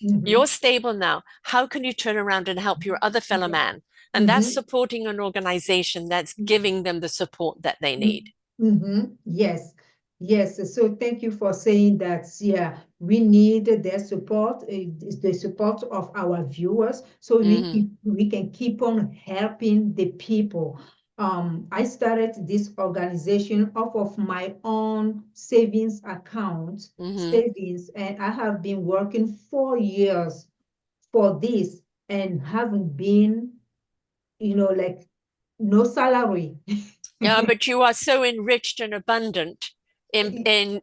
You're Mhm. stable now. How can you turn around and help your other fellow Yeah. man? And that's Mhm. supporting an organization that's giving them the support that they need. Mhm. Yes. Yes. So thank you for saying that. Yeah, we need their support, the support of our viewers, so Hmm. we can keep on helping the people. I started this organization off of my own savings account, Hmm. savings, and I have been working 4 years for this and haven't been, like no salary. Yeah, but you are so enriched and abundant in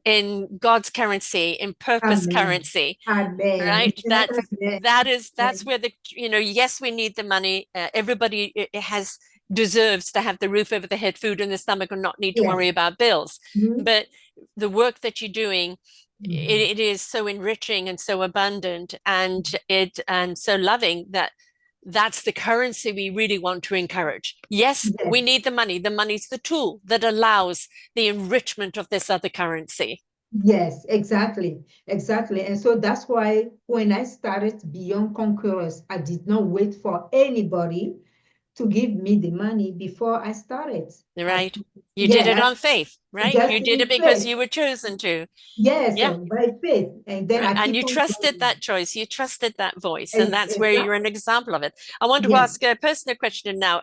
God's currency, in purpose Amen. currency, Amen. right? That's Amen. where the yes, we need the money. Everybody has deserves to have the roof over the head, food in the stomach, and not need to Yes. worry about bills. Mhm. But the work that you're doing, Mhm. it is so enriching and so abundant, and so loving that that's the currency we really want to encourage. Yes, we Yes. need the money. The money's the tool that allows the enrichment of this other currency. Yes, exactly. Exactly. And so that's why when I started Beyond Conquerors, I did not wait for anybody to give me the money before I started. I, Right? You did it yeah, on faith, right? just You did it in because faith. you were chosen to. Yes, Yeah. by faith. And then Right. I And keep you on trusted going. that choice. You trusted that voice. And that's where you're Exactly. an example of it. I want to Yeah. ask a personal question now.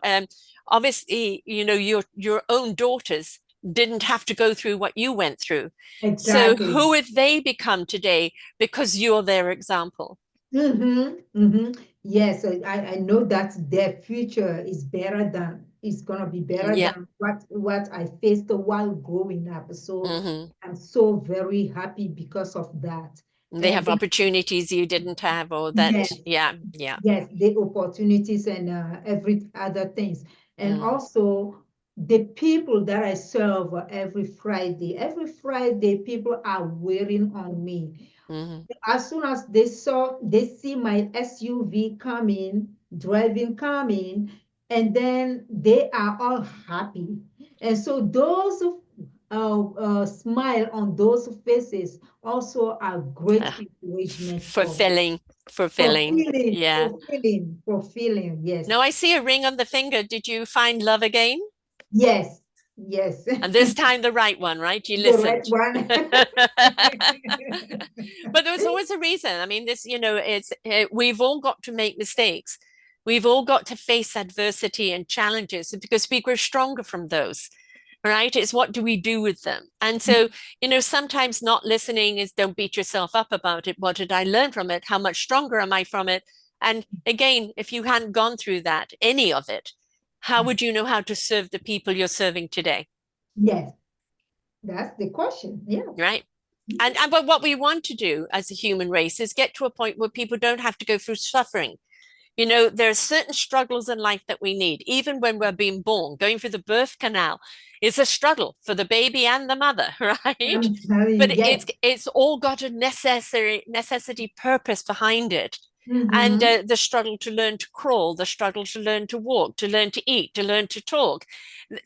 obviously, your own daughters didn't have to go through what you went through. So Exactly. who have they become today because you're their example? Yes, I know that their future is better than is gonna be better Yeah. than what I faced while growing up. So Hmm. I'm so very happy because of that. They And have then, opportunities you didn't have, or that, yes, yeah, yeah. yes, the opportunities and every other things. And Mm, also the people that I serve every Friday, people are waiting on me. hmm. As soon as they see my SUV coming, driving coming, and then they are all happy. And so those smile on those faces also are great Ah, encouragement for me. fulfilling, fulfilling. Yeah. Fulfilling, yes. Now I see a ring on the finger. Did you find love again? Yes, yes. And this time the right one, right? You The right listened. one. But there was always a reason. I mean, we've all got to make mistakes. We've all got to face adversity and challenges because we grow stronger from those, right? It's what do we do with them? And so, sometimes not listening is don't beat yourself up about it. What did I learn from it? How much stronger am I from it? And again, if you hadn't gone through that, any of it, how would you know how to serve the people you're serving today? Yes, that's the question. Yeah. Right? And but what we want to do as a human race is get to a point where people don't have to go through suffering. There are certain struggles in life that we need, even when we're being born. Going through the birth canal is a struggle for the baby and the mother, right? I'm telling you, But yes. it's all got a necessity purpose behind it. And Mm-hmm. the struggle to learn to crawl, the struggle to learn to walk, to learn to eat, to learn to talk.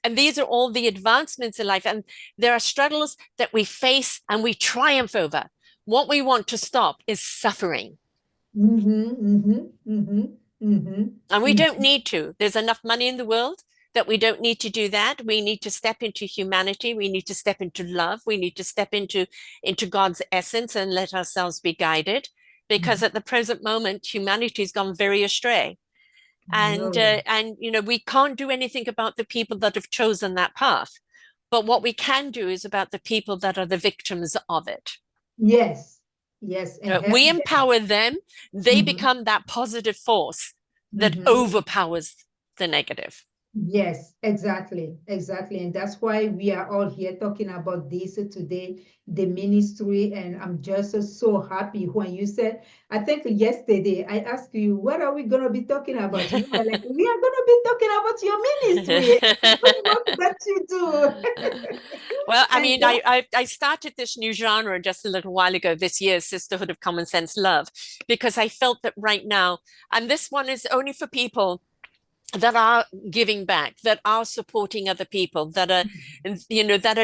And these are all the advancements in life. And there are struggles that we face and we triumph over. What we want to stop is suffering. Mm-hmm. Mm-hmm. Mm-hmm. Mm-hmm. And we don't Mm-hmm. need to. There's enough money in the world that we don't need to do that. We need to step into humanity. We need to step into love. We need to step into God's essence and let ourselves be guided. Because at the present moment, humanity's gone very astray. And No. we can't do anything about the people that have chosen that path. But what we can do is about the people that are the victims of it. Yes. Yes. And help We them. empower them, they Mm-hmm. become that positive force that Mm-hmm. overpowers the negative. Yes, exactly, exactly. And that's why we are all here talking about this today, the ministry. And I'm just so happy when you said, I think yesterday I asked you, what are we going to be talking about? You were like, we are going to be talking about your ministry, the good work that you do. Well, I And mean, I started this new genre just a little while ago this year, Sisterhood of Common Sense Love, because I felt that right now, and this one is only for people that are giving back, that are supporting other people, that are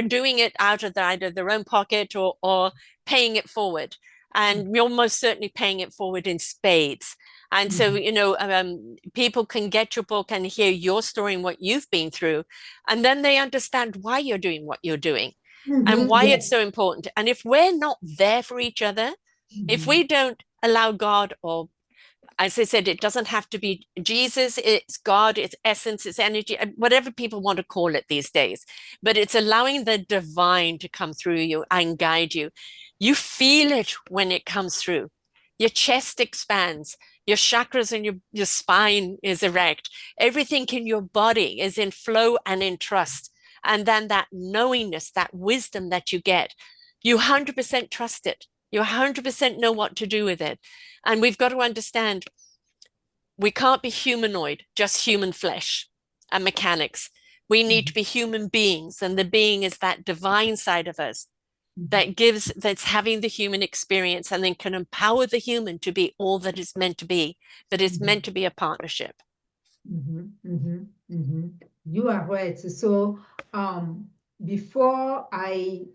doing it out of either their own pocket or paying it forward. And you're most certainly paying it forward in spades. And so, people can get your book and hear your story and what you've been through, and then they understand why you're doing what you're doing and why yes. it's so important. And if we're not there for each other, if Mhm. we don't allow God, or as I said, it doesn't have to be Jesus, it's God, it's essence, it's energy, whatever people want to call it these days. But it's allowing the divine to come through you and guide you. You feel it when it comes through. Your chest expands, your chakras and your spine is erect. Everything in your body is in flow and in trust. And then that knowingness, that wisdom that you get, you 100% trust it. You 100% know what to do with it. And we've got to understand we can't be humanoid, just human flesh and mechanics. We need to be human beings. And the being is that divine side of us that's having the human experience and then can empower the human to be all that it's meant to be, that it's meant to be a partnership. Mhm, mhm, mhm. You are right. So, um, before I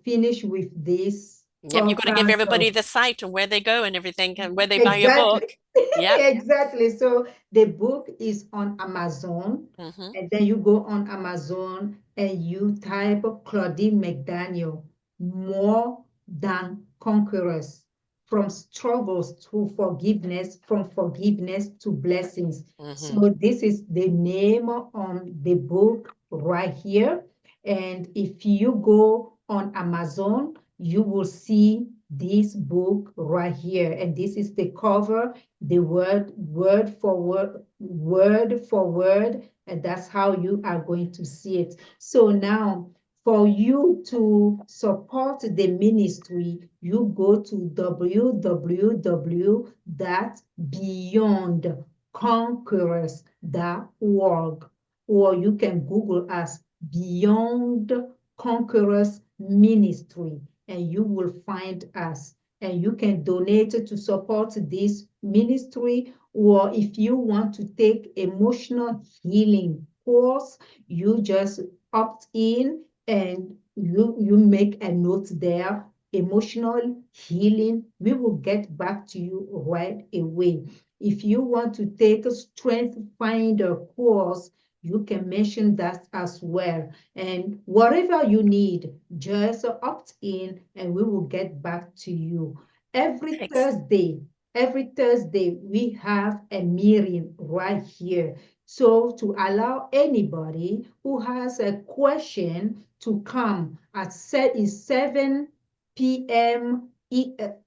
finish with this Yep, you've got to give podcast everybody of the site and where they go and everything and where they buy your book. exactly, Yep. exactly. So the book is on Amazon, Mm-hmm. and then you go on Amazon and you type Claudine McDaniel, More Than Conquerors from struggles to forgiveness, from forgiveness to blessings. Mm-hmm. So this is the name on the book right here. And if you go on Amazon, you will see this book right here. And this is the cover, the word for word, and that's how you are going to see it. So now, for you to support the ministry, you go to www.beyondconquerors.org, or you can Google us Beyond Conquerors Ministry, and you will find us. And you can donate to support this ministry, or if you want to take emotional healing course, you just opt in and you make a note there, emotional healing. We will get back to you right away. If you want to take a strength finder course, you can mention that as well. And whatever you need, just opt in and we will get back to you. Every Excellent. Thursday, every Thursday, we have a meeting right here. So to allow anybody who has a question to come at 7 p.m.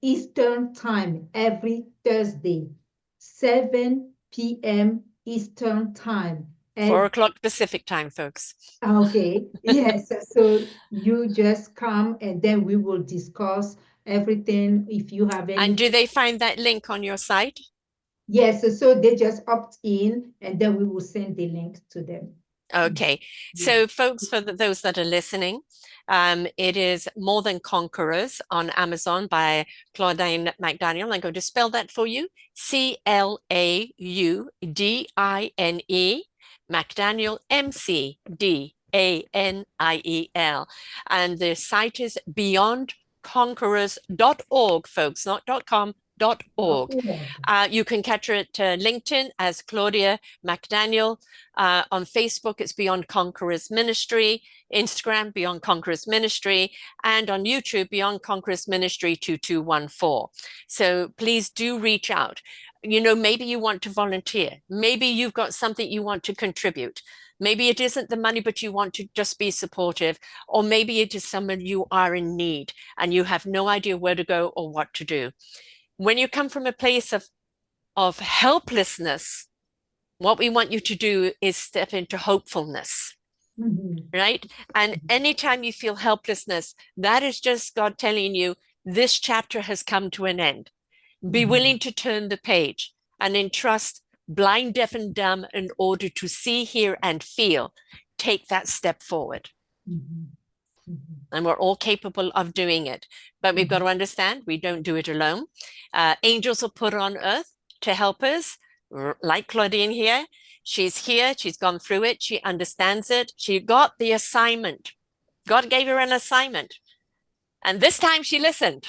Eastern time every Thursday, 7 p.m. Eastern time. 4 o'clock Pacific time, folks. Okay, yes. So you just come and then we will discuss everything. If you have And any, do they find that link on your site? yes, so they just opt in and then we will send the link to them. Okay, Yeah. so folks, for those that are listening, it is More Than Conquerors on Amazon by Claudine McDaniel. I'm going to spell that for you. Claudine, McDaniel, McDaniel. And the site is beyondconquerors.org, folks, not .com, .org. You can catch her at LinkedIn as Claudia McDaniel. On Facebook, it's Beyond Conquerors Ministry. Instagram, Beyond Conquerors Ministry. And on YouTube, Beyond Conquerors Ministry 2214. So please do reach out. You know, maybe you want to volunteer. Maybe you've got something you want to contribute. Maybe it isn't the money, but you want to just be supportive. Or maybe it is someone you are in need and you have no idea where to go or what to do. When you come from a place of helplessness, what we want you to do is step into hopefulness, right? And anytime you feel helplessness, that is just God telling you this chapter has come to an end. Be willing to turn the page and entrust blind, deaf, and dumb in order to see, hear, and feel. Take that step forward. And we're all capable of doing it. But we've got to understand we don't do it alone. Angels are put on earth to help us, like Claudine here. She's here. She's gone through it. She understands it. She got the assignment. God gave her an assignment. And this time she listened.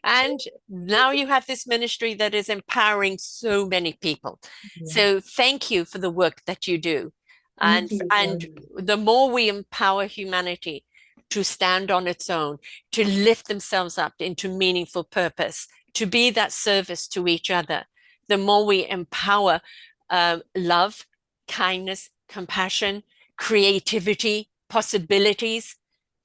And now you have this ministry that is empowering so many people. So thank you for the work that you do. And the more we empower humanity to stand on its own, to lift themselves up into meaningful purpose, to be that service to each other, the more we empower love, kindness, compassion, creativity, possibilities.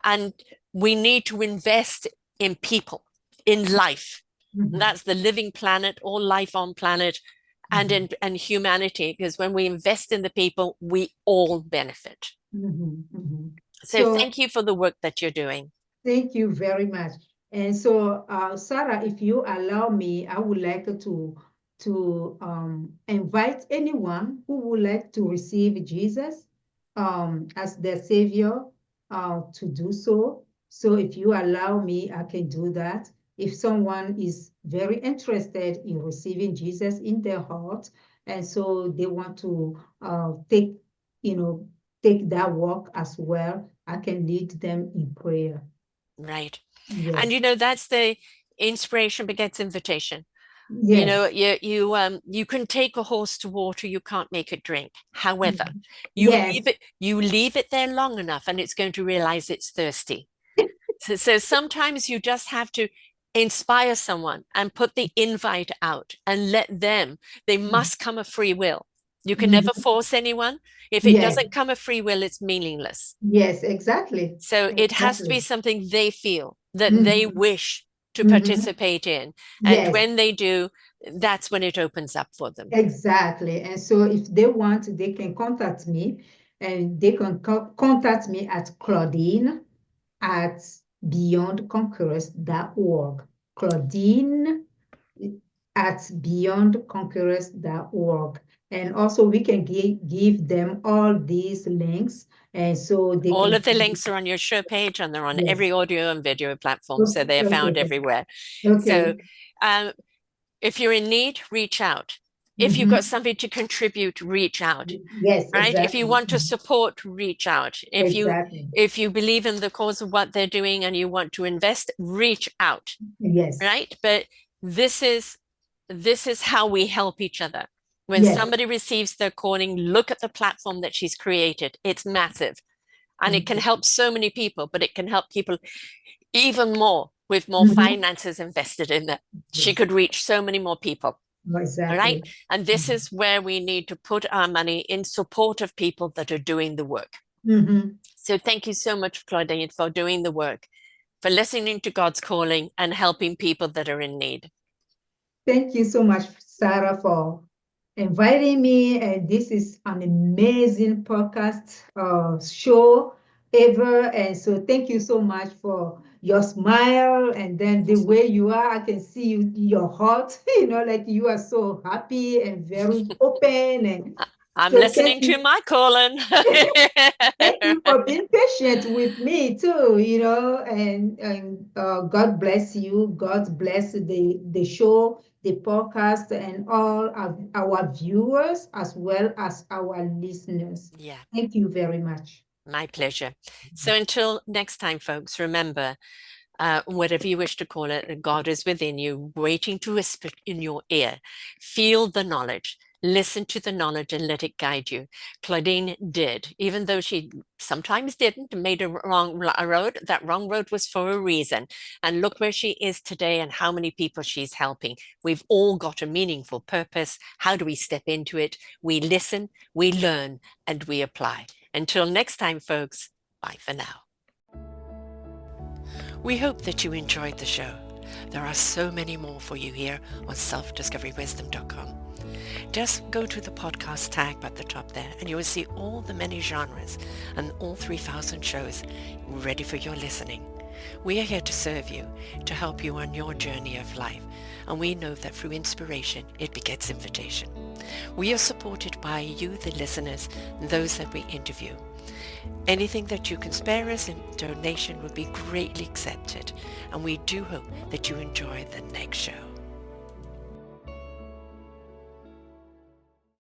And we need to invest in people, in life. And that's the living planet, all life on planet, and in humanity, because when we invest in the people, we all benefit. So thank you for the work that you're doing. Thank you very much. And so, Sarah, if you allow me, I would like to invite anyone who would like to receive Jesus as their Savior to do so. So if you allow me, I can do that. If someone is very interested in receiving Jesus in their heart, and so they want to take that walk as well, I can lead them in prayer. Right. Yes. And that's the inspiration begets invitation. Yes. You can take a horse to water, you can't make it drink. However, Yes. you leave it there long enough and it's going to realize it's thirsty. So sometimes you just have to inspire someone and put the invite out and let them, they must come of free will. You can never Mhm. force anyone. If it Yes, doesn't come of free will, it's meaningless. yes, exactly. So it has to be Exactly. something they feel that they Mhm. wish to Mhm. participate in. And Yes, when they do, that's when it opens up for them. exactly. And so if they want, they can contact me, and they can contact me at Claudine at beyondconquerors.org. Claudine at beyondconquerors.org. And also we can give them all these links, and so they All can of the see. links are on your show page and they're on Yes. every audio and video platform. So Okay. they are found Okay. everywhere. So Okay. um, if you're in need, reach out. If you've got Mhm. something to contribute, reach out. Yes, All right. If you exactly. want to support, reach out. Exactly. If you believe in the cause of what they're doing and you want to invest, reach out. Yes. Right. But this is how we help each other. When Yes. somebody receives their calling, look at the platform that she's created. It's massive and it can help so many people, but it can help people even more with more Mhm. finances invested in it. She Yes. could reach so many more people. All right. Exactly. And this is where we need to put our money in support of people that are doing the work. Mm-hmm. So thank you so much, Claudine, for doing the work, for listening to God's calling and helping people that are in need. Thank you so much, Sarah, for inviting me. And this is an amazing podcast show ever. And so thank you so much for your smile, and then the way you are. I can see your heart, like you are so happy and very open. And I'm so listening to my calling. thank you for being patient with me too, and God bless you. God bless the show, the podcast, and all of our viewers as well as our listeners. Yeah, Thank you very much. my pleasure. So until next time, folks, remember, whatever you wish to call it, God is within you, waiting to whisper in your ear. Feel the knowledge, listen to the knowledge, and let it guide you. Claudine did, even though she sometimes didn't, made a wrong road. That wrong road was for a reason. And look where she is today and how many people she's helping. We've all got a meaningful purpose. How do we step into it? We listen, we learn, and we apply. Until next time, folks, bye for now. We hope that you enjoyed the show. There are so many more for you here on selfdiscoverywisdom.com. Just go to the podcast tag at the top there and you will see all the many genres and all 3,000 shows ready for your listening. We are here to serve you, to help you on your journey of life, and we know that through inspiration it begets invitation. We are supported by you, the listeners, and those that we interview. Anything that you can spare us in donation would be greatly accepted, and we do hope that you enjoy the next show.